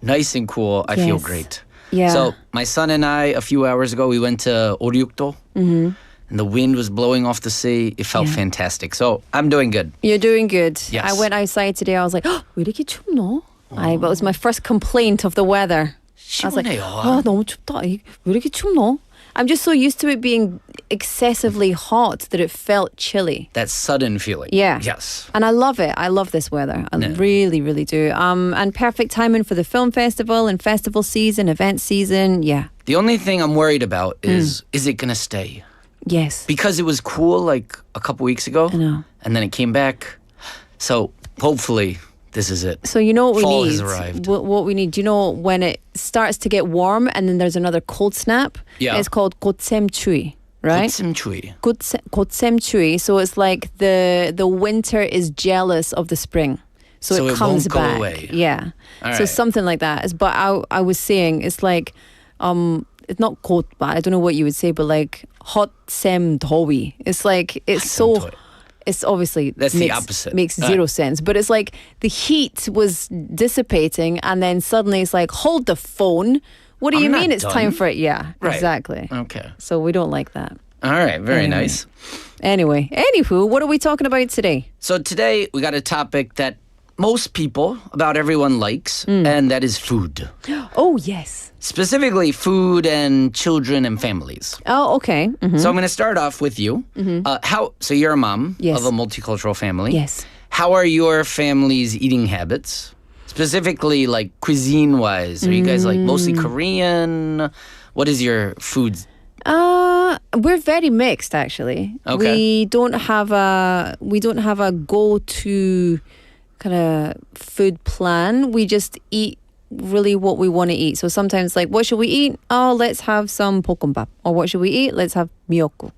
nice and cool. I feel Yes. great. Yeah. So my son and I, a few hours ago, we went to Oryukdo. Mm-hmm. And the wind was blowing off the sea. It felt fantastic. So I'm doing good. You're doing good. Yes. I went outside today. I was like, 왜 이렇게 춥노? That was my first complaint of the weather. I was like, 시원해요. 너무 춥다. 왜 이렇게 춥노? I'm just so used to it being excessively hot that it felt chilly. That sudden feeling. Yeah. Yes. And I love it. I love this weather. I really, really do. And perfect timing for the film festival and festival season, event season. Yeah. The only thing I'm worried about is it going to stay? Yes. Because it was cool like a couple weeks ago. I know. And then it came back. So hopefully this is it. So you know what we Fall need? has arrived. What we need, do you know when it starts to get warm and then there's another cold snap? Yeah. It's called 고sem추위, right? 고sem추위. 고sem추위. So it's like the winter is jealous of the spring. So it comes won't go back. away. Yeah. All So right. something like that. But I was saying it's like it's not 곧, but I don't know what you would say, but like 헛샘 더위. It's like it's so. It's obviously That's the opposite. Makes zero sense, but it's like the heat was dissipating, and then suddenly it's like hold the phone. What do I'm you not mean it's time done. for it? Yeah, Right. exactly. Okay. So we don't like that. All right. Very Anyway. nice. Anywho, what are we talking about today? So today we got a topic that most people, about everyone likes, and that is food. Oh, yes. Specifically food and children and families. Oh, okay. Mhm. So I'm going to start off with you. So you're a mom Yes. of a multicultural family. Yes. how are your family's eating habits? Specifically, like cuisine-wise, are you guys like mostly Korean? What is your food? We're very mixed, actually. Okay. We don't have a go-to kind of food plan. We just eat really what we want to eat. So sometimes, like, what should we eat? Oh, let's have some 볶음밥. Or what should we eat? Let's have miyeokguk.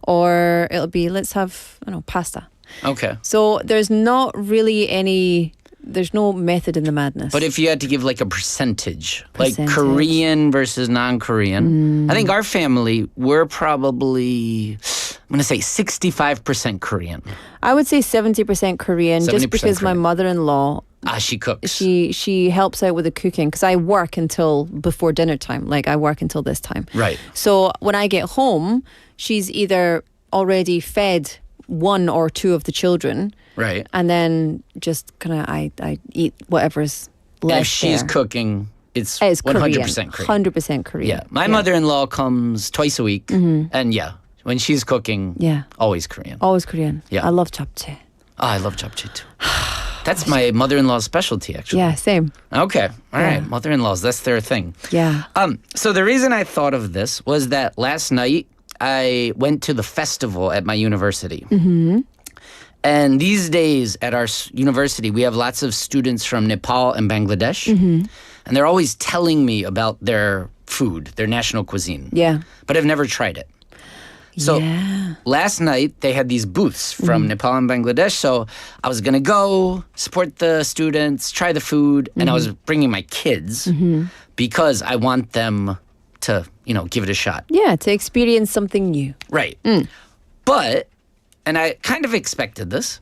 Or it'll be, let's have, pasta. Okay. So there's not really there's no method in the madness. But if you had to give like a percentage, like Korean versus non-Korean, I think our family, we're probably, I'm going to say 65% Korean. I would say 70% Korean, just because my mother-in-law, she cooks. She helps out with the cooking, because I work until before dinner time. Like, I work until this time. Right. So when I get home, she's either already fed one or two of the children. Right. And then just kind of I eat whatever's left. And if she's cooking, it's 100% Korean. 100% Korean. Yeah. My mother-in-law comes twice a week. And when she's cooking, always Korean. Always Korean. Yeah. I love japchae. Oh, I love japchae too. That's my mother-in-law's specialty, actually. Yeah, same. Okay. All right. Mother-in-laws, that's their thing. Yeah. So the reason I thought of this was that last night I went to the festival at my university. And these days at our university, we have lots of students from Nepal and Bangladesh. And they're always telling me about their food, their national cuisine. Yeah. But I've never tried it. So last night, they had these booths from Nepal and Bangladesh. So I was going to go support the students, try the food. And I was bringing my kids because I want them to, give it a shot. Yeah, to experience something new. Right. But, and I kind of expected this,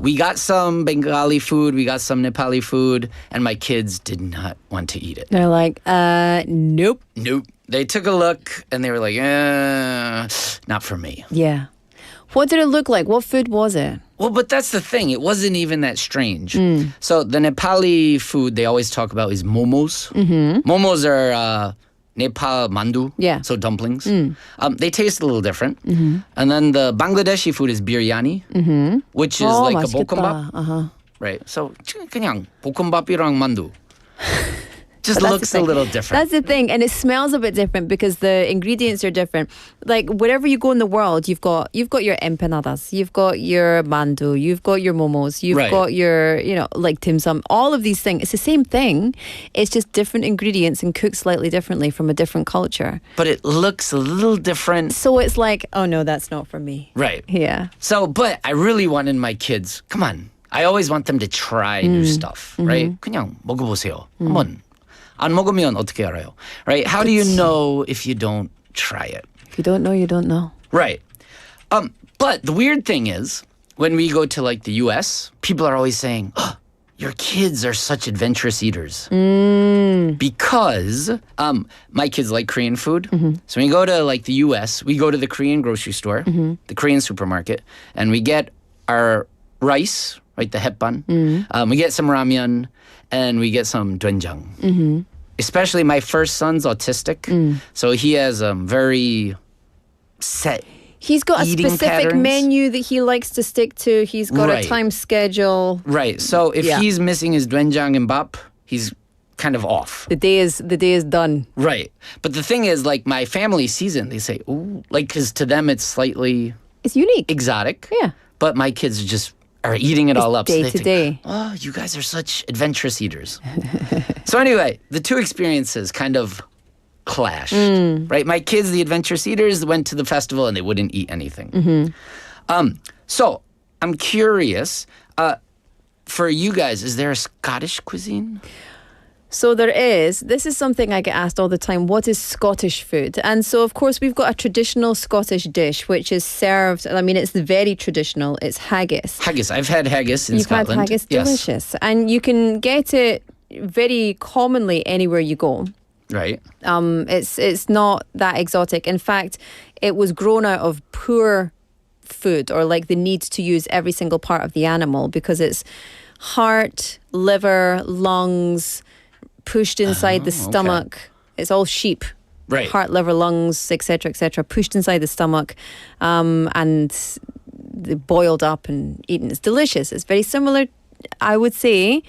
we got some Bengali food, we got some Nepali food, and my kids did not want to eat it. They're like, nope. Nope. They took a look and they were like, not for me. Yeah. What did it look like? What food was it? Well, but that's the thing. It wasn't even that strange. So the Nepali food they always talk about is momos. Momos are Nepal mandu, so dumplings. They taste a little different. And then the Bangladeshi food is biryani, which is like 맛있겠다. a bokkeumbap. Right. So 그냥 볶음밥이랑 mandu. Just looks a little different. That's the thing, and it smells a bit different because the ingredients are different. Like wherever you go in the world, you've got your empanadas, you've got your mandu, you've got your momos, you've got your like dim sum. All of these things, it's the same thing. It's just different ingredients and cooked slightly differently from a different culture. But it looks a little different. So it's like, oh no, that's not for me. Right. Yeah. So, but I really wanted my kids. Come on, I always want them to try new stuff. Right? 그냥 먹어보세요. 한번. 안 먹으면 어떻게 알아요? Right? How do you know if you don't try it? If you don't know, you don't know. Right. But the weird thing is, when we go to like the US, people are always saying, oh, your kids are such adventurous eaters. Because my kids like Korean food. So when we go to like the US, we go to the Korean grocery store, the Korean supermarket, and we get our rice, right, the hetban. We get some ramyeon, and we get some doenjang. Especially my first son's autistic, so he has very set. He's got a specific patterns. menu that he likes to stick to. He's got a time schedule. Right. So if he's missing his doenjang and bap, he's kind of off. The day is done. Right. But the thing is, like my family sees it and they say, "Ooh," like because to them it's slightly unique, exotic. Yeah. But my kids are eating it all up. Day so they to think, day. oh, you guys are such adventurous eaters. So anyway, the two experiences kind of clashed, right? My kids, the adventurous eaters, went to the festival and they wouldn't eat anything. So I'm curious, for you guys, is there a Scottish cuisine? So there is. This is something I get asked all the time. What is Scottish food? And so, of course, we've got a traditional Scottish dish, which is served, I mean, it's very traditional. It's haggis. Haggis. I've had haggis in Scotland. You've had haggis. Yes. Delicious. And you can get it very commonly anywhere you go. Right. It's not that exotic. In fact, it was grown out of poor food, or like the need to use every single part of the animal, because it's heart, liver, lungs, pushed inside the stomach. Okay. It's all sheep. Right. Heart, liver, lungs, etc., pushed inside the stomach. And boiled up and eaten. It's delicious. It's very similar, I would say,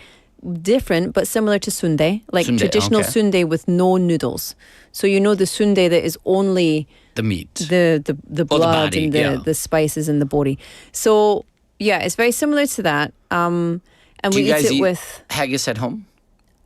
different but similar to sundae, like Sundae, traditional okay. sundae with no noodles. So you know the sundae that is only The meat. the blood body, and yeah. the spices and the body. So yeah, it's very similar to that. And Do we you guys eat it eat with. haggis at home?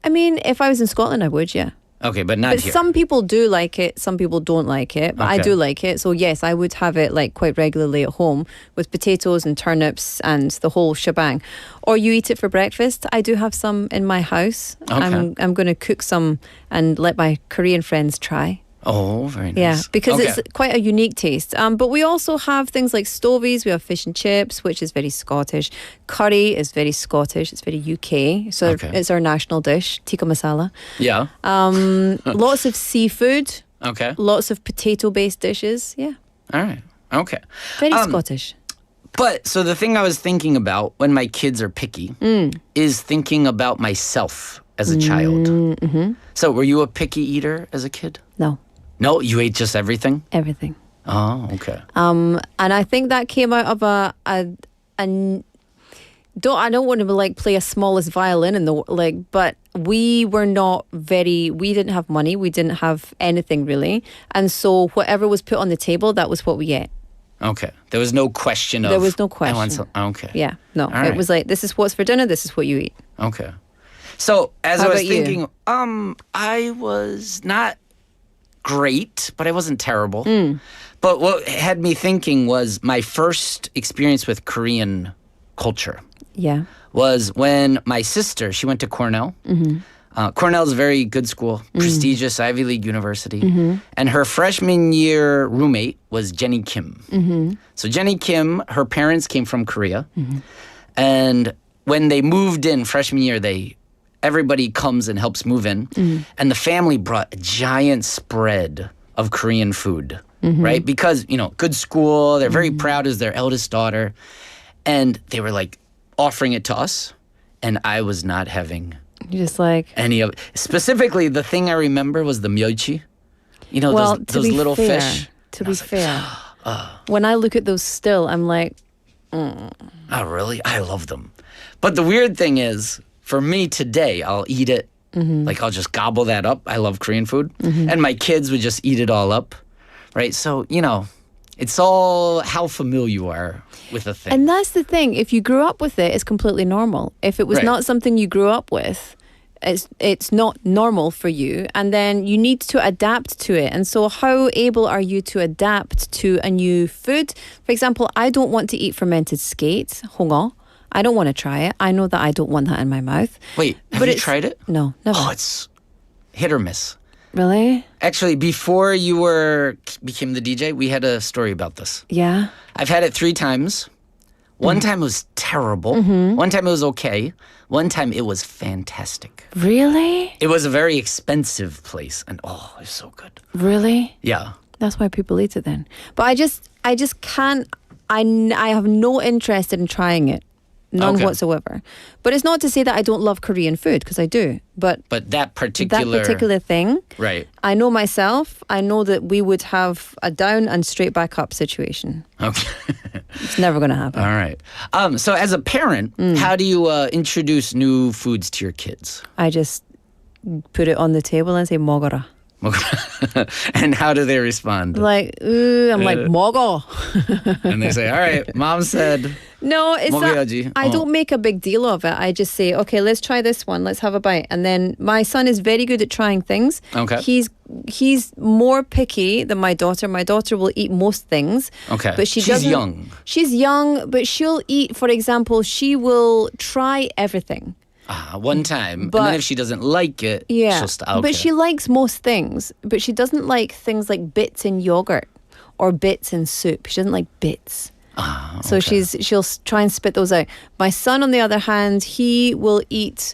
I mean, if I was in Scotland, I would, yeah. Okay, but not But here. some people do like it, some people don't like it. But I Okay. do like it. So yes, I would have it like quite regularly at home with potatoes and turnips and the whole shebang. Or you eat it for breakfast. I do have some in my house. Okay. I'm going to cook some and let my Korean friends try. Oh, very nice. Yeah, because Okay. it's quite a unique taste. But we also have things like stovies. We have fish and chips, which is very Scottish. Curry is very Scottish. It's very UK. So Okay. it's our national dish, tikka masala. Yeah. Lots of seafood. Okay. Lots of potato-based dishes. Yeah, All right. Okay. very Scottish. But so the thing I was thinking about when my kids are picky is thinking about myself as a child. Mm-hmm. So were you a picky eater as a kid? No, No, you ate just everything? everything. Oh, okay. And I think that came out of I don't want to like play a smallest violin in the like, but we were not very. We didn't have money. We didn't have anything really, and so whatever was put on the table, that was what we ate. Okay. There was no question of There was no I want question. some, okay. Yeah, no, All right. it was like this is what's for dinner. This is what you eat. Okay. So as How I was about you? thinking, I was not great, but I wasn't terrible. But what had me thinking was my first experience with Korean culture Yeah. was when my sister, she went to Cornell. Cornell is a very good school, prestigious Ivy League university. And her freshman year roommate was Jenny Kim. So Jenny Kim, her parents came from Korea. And when they moved in freshman year, everybody comes and helps move in. And the family brought a giant spread of Korean food, right? Because, good school, they're very proud as their eldest daughter. And they were like offering it to us. And I was not having You're just like. any of it. Specifically, the thing I remember was the myeochi. Well, to those be little fair, fish. To be fair, when I look at those still, I'm like, Oh, really? I love them. But the weird thing is, for me today, I'll eat it. Like, I'll just gobble that up. I love Korean food. And my kids would just eat it all up, right? So, it's all how familiar you are with a thing. and that's the thing. If you grew up with it, it's completely normal. If it was Right. not something you grew up with, it's not normal for you, and then you need to adapt to it. And so, how able are you to adapt to a new food? For example, I don't want to eat fermented skates, 홍어. I don't want to try it. I know that I don't want that in my mouth. Wait, have But you it's- tried it? No, never. Oh, it's hit or miss. Really? Actually, before you became the DJ, we had a story about this. Yeah. I've had it 3 times. One time it was terrible. One time it was okay. One time it was fantastic. Really? It was a very expensive place, and it was so good. Really? Yeah. That's why people eat it then. But I just can't. I have no interest in trying it. None Okay. whatsoever. But it's not to say that I don't love Korean food, because I do. But But that that particular particular thing, right. I know myself. I know that we would have a down and straight back up situation. Okay. It's never going to happen. All right. So as a parent, how do you introduce new foods to your kids? I just put it on the table and say 먹어라. And how do they respond? Like, ooh, I'm like 먹어. And they say, "All right, mom said." No, it's 먹어야지. not. I don't make a big deal of it. I just say, okay, let's try this one. Let's have a bite. And then my son is very good at trying things. Okay. He's more picky than my daughter. My daughter will eat most things. Okay. But she's young. She's young, but she'll eat. For example, she will try everything. One time, and But- then if she doesn't like it, Yeah, she'll stop. Okay. but she likes most things. But she doesn't like things like bits in yogurt or bits in soup. She doesn't like bits. So she'll try and spit those out. My son, on the other hand, he will eat.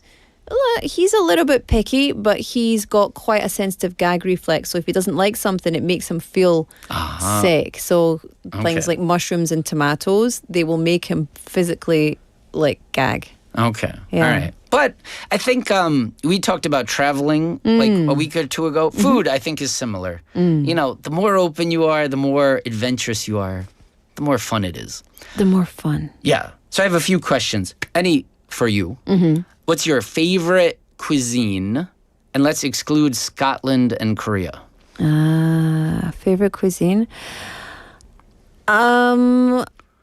He's a little bit picky, but he's got quite a sensitive gag reflex. So if he doesn't like something, it makes him feel sick. So things Okay. like mushrooms and tomatoes, they will make him physically like gag. Okay. Yeah. All right. But I think we talked about traveling like a week or 2 ago. Food, I think, is similar. The more open you are, the more adventurous you are, the more fun it is. The more fun. Yeah. So I have a few questions. Any for you. Mm-hmm. What's your favorite cuisine? And let's exclude Scotland and Korea. Favorite cuisine?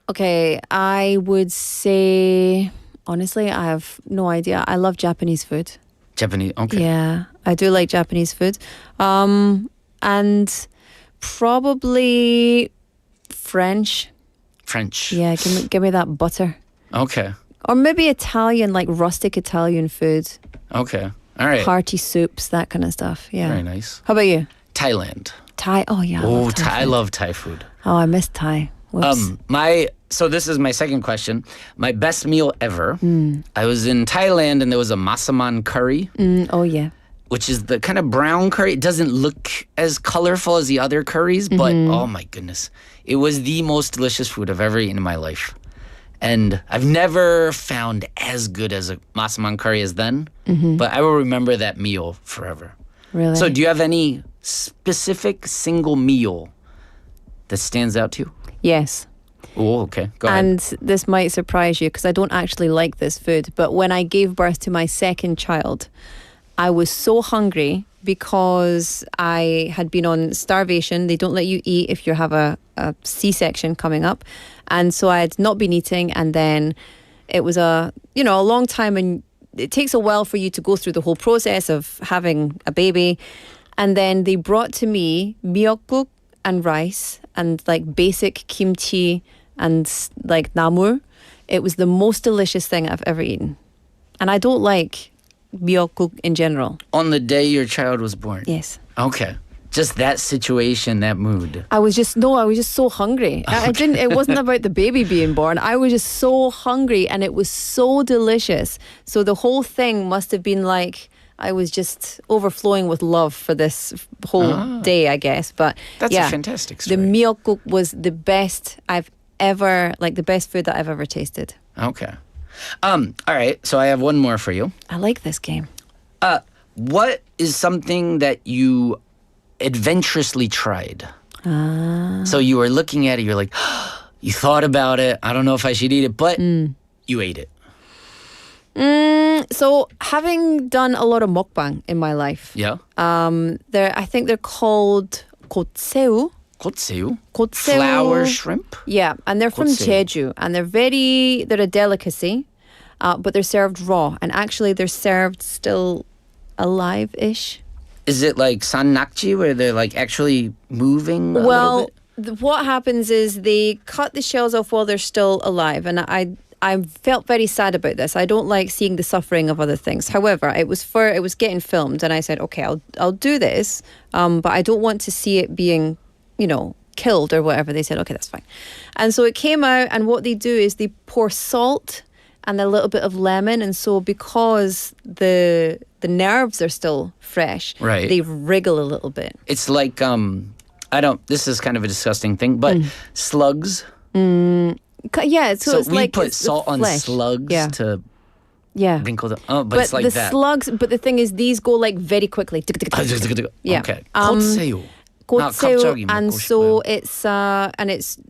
Okay, I would say, honestly, I have no idea. I love Japanese food. Japanese, okay. Yeah, I do like Japanese food. And probably French. French. Yeah, give me that butter. Okay. Or maybe Italian, like rustic Italian food. Okay. All right. Hearty soups, that kind of stuff. Yeah. Very nice. How about you? Thailand. Thai. Oh yeah. I love Thai food. Oh, I miss Thai. Whoops. So this is my second question. My best meal ever. I was in Thailand and there was a masaman curry. Oh yeah. Which is the kind of brown curry. It doesn't look as colorful as the other curries, but oh my goodness. It was the most delicious food I've ever eaten in my life. And I've never found as good as a masaman curry as then, but I will remember that meal forever. Really? So do you have any specific single meal that stands out to you? Yes. Oh, okay. Go ahead. And this might surprise you because I don't actually like this food, but when I gave birth to my second child, I was so hungry because I had been on starvation. They don't let you eat if you have a C-section coming up. And so I had not been eating. And then it was a long time. And it takes a while for you to go through the whole process of having a baby. And then they brought to me miyeokguk and rice and like basic kimchi and like namur. It was the most delicious thing I've ever eaten. And I don't like miyeokguk in general. On the day your child was born? Yes. Okay. Just that situation, that mood. I was just so hungry. It wasn't about the baby being born. I was just so hungry and it was so delicious. So the whole thing must have been like, I was just overflowing with love for this whole day, I guess. But that's yeah, a fantastic story. The miyeokguk was the best the best food that I've ever tasted. Okay. All right. So I have one more for you. I like this game. What is something that you adventurously tried? So you were looking at it, you're like, you thought about it. I don't know if I should eat it, but you ate it. So having done a lot of mukbang in my life, Yeah. I think they're called gotseu. Gotseu? Gotseu. Flour shrimp? Yeah, and they're from Gotseu. Jeju, and they're a delicacy, but they're served raw, and actually they're served still alive-ish. Is it like sannakji where they're like actually moving a little bit? What happens is they cut the shells off while they're still alive, and I felt very sad about this. I don't like seeing the suffering of other things. However, it was getting filmed, and I said, okay, I'll do this, but I don't want to see it being, killed or whatever. They said, okay, that's fine. And so it came out, and what they do is they pour salt and a little bit of lemon, and so because the nerves are still fresh, Right. they wriggle a little bit. It's like, this is kind of a disgusting thing, but slugs. Yeah, so it's we like put it's the salt on flesh. slugs Yeah. to Yeah. wrinkle them. Oh, but it's like the that. slugs, but the thing is, these go like very quickly. Yeah. Okay. 고추새우. 고추새우, and so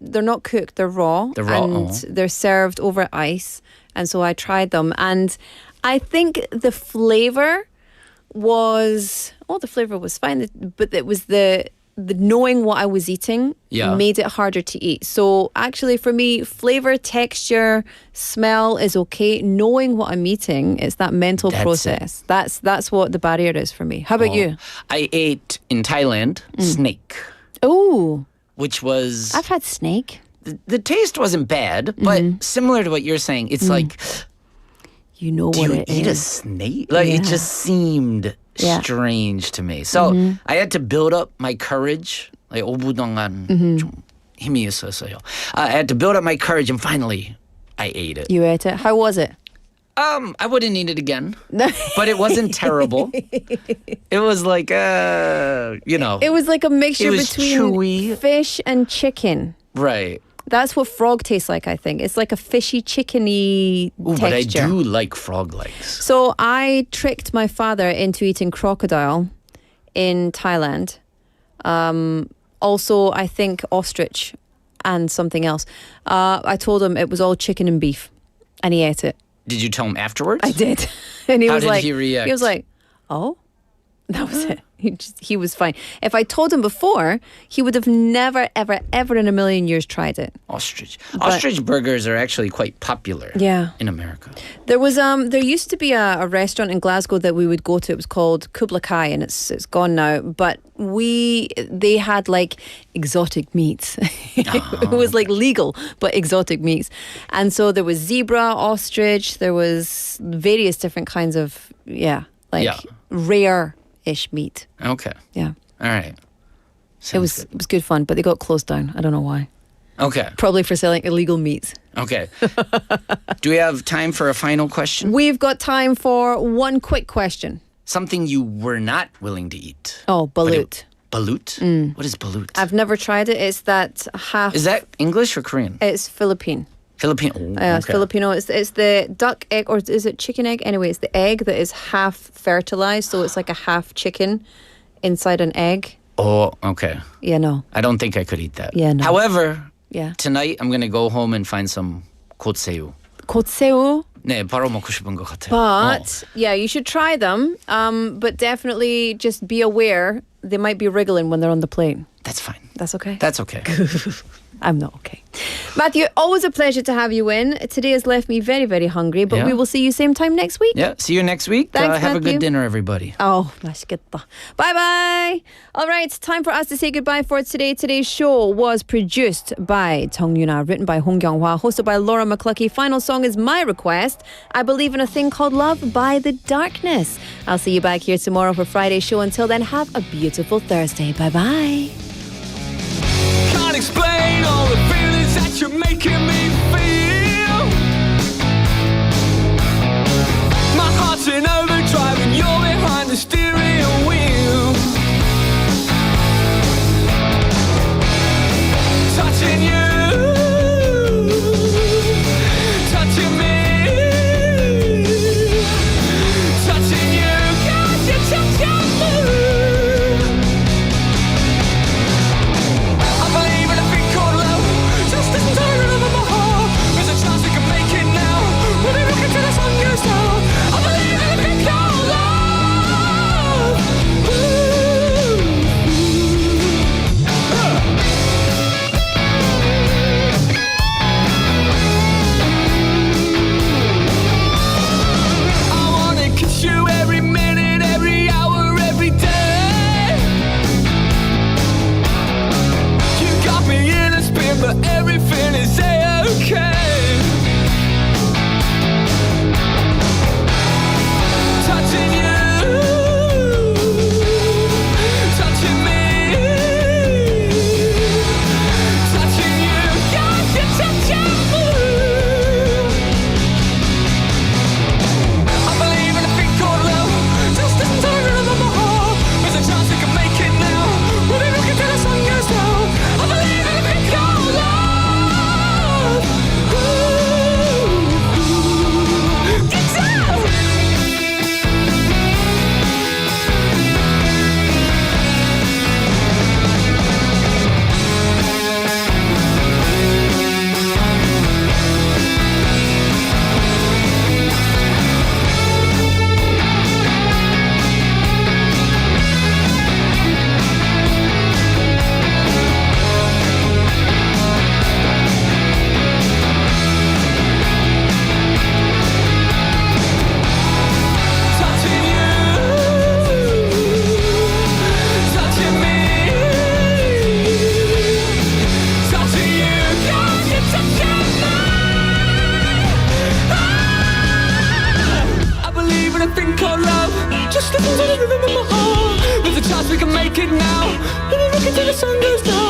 they're not cooked, they're raw. They're raw, and they're served over ice. And so I tried them, and I think the flavor was fine, but it was the knowing what I was eating made it harder to eat. So actually for me, flavor, texture, smell is okay. Knowing what I'm eating, it's that mental process. That's what the barrier is for me. How about you? I ate in Thailand snake. Oh. Which was... I've had snake. The taste wasn't bad, but similar to what you're saying, it's like... You know do what you it eat is. a snake? Like, it just seemed strange to me. So I had to build up my courage. Like, 5분 동안 좀 힘이 있었어요. I had to build up my courage, and finally, I ate it. You ate it. How was it? I wouldn't eat it again, but it wasn't terrible. It was like, It was like a mixture between chewy. fish and chicken. Right. That's what frog tastes like, I think. It's like a fishy, chickeny texture. But I do like frog legs. So I tricked my father into eating crocodile in Thailand. Also, I think ostrich. and something else. I told him it was all chicken and beef, and he ate it. Did you tell him afterwards? I did. And he How was did like, he react? He was like, oh, that was it. He was fine. If I told him before, he would have never, ever, ever in a million years tried it. Ostrich burgers are actually quite popular. Yeah. In America. There was there used to be a restaurant in Glasgow that we would go to. It was called Kubla Kai, and it's gone now. But they had like exotic meats. It was like legal, but exotic meats. And so there was zebra, ostrich. There was various different kinds of rare-ish meat. Okay. Yeah. All right. It was good fun, but they got closed down. I don't know why. Okay. Probably for selling illegal meats. Okay. Do we have time for a final question? We've got time for one quick question. Something you were not willing to eat. Oh, balut. Balut? What is balut? I've never tried it. It's that half... Is that English or Korean? It's Philippine. Filipino. It's Filipino. It's the duck egg, or is it chicken egg? Anyway, it's the egg that is half fertilized, so it's like a half chicken inside an egg. Oh, okay. Yeah, no. I don't think I could eat that. Yeah, no. However, yeah. tonight I'm going to go home and find some 고새우. 고새우? 네, 바로 먹고 싶은 것 같아요. But, yeah, you should try them. But definitely just be aware they might be wriggling when they're on the plane. That's fine. That's okay? That's okay. I'm not okay. Matthew, always a pleasure to have you in. Today has left me very, very hungry, but we will see you same time next week. Yeah, see you next week. Thanks, have a Matthew. good dinner, everybody. Oh, 맛있겠다. Bye-bye. All right, time for us to say goodbye for today. Today's show was produced by Tong Yuna, written by Hong Kyung-hwa, hosted by Laura McCluckey. Final song is My Request, I Believe in a Thing Called Love by The Darkness. I'll see you back here tomorrow for Friday's show. Until then, have a beautiful Thursday. Bye-bye. Can't explain all the feelings that you're making me feel. My heart's in overdrive and you're behind the steering wheel. Touching you, touching me, touching you, cause you're touching me. But everything is a-okay. Touching you, touching me, touching you, cause you're touching me. I believe in a thing called love. Just listen to the rhythm of my heart. There's a chance we can make it now. We'll be looking till the sun goes down. I believe in a thing called love. Just listen to the rhythm of my heart. There's a chance we can make it now. We'll be looking till the sun goes down.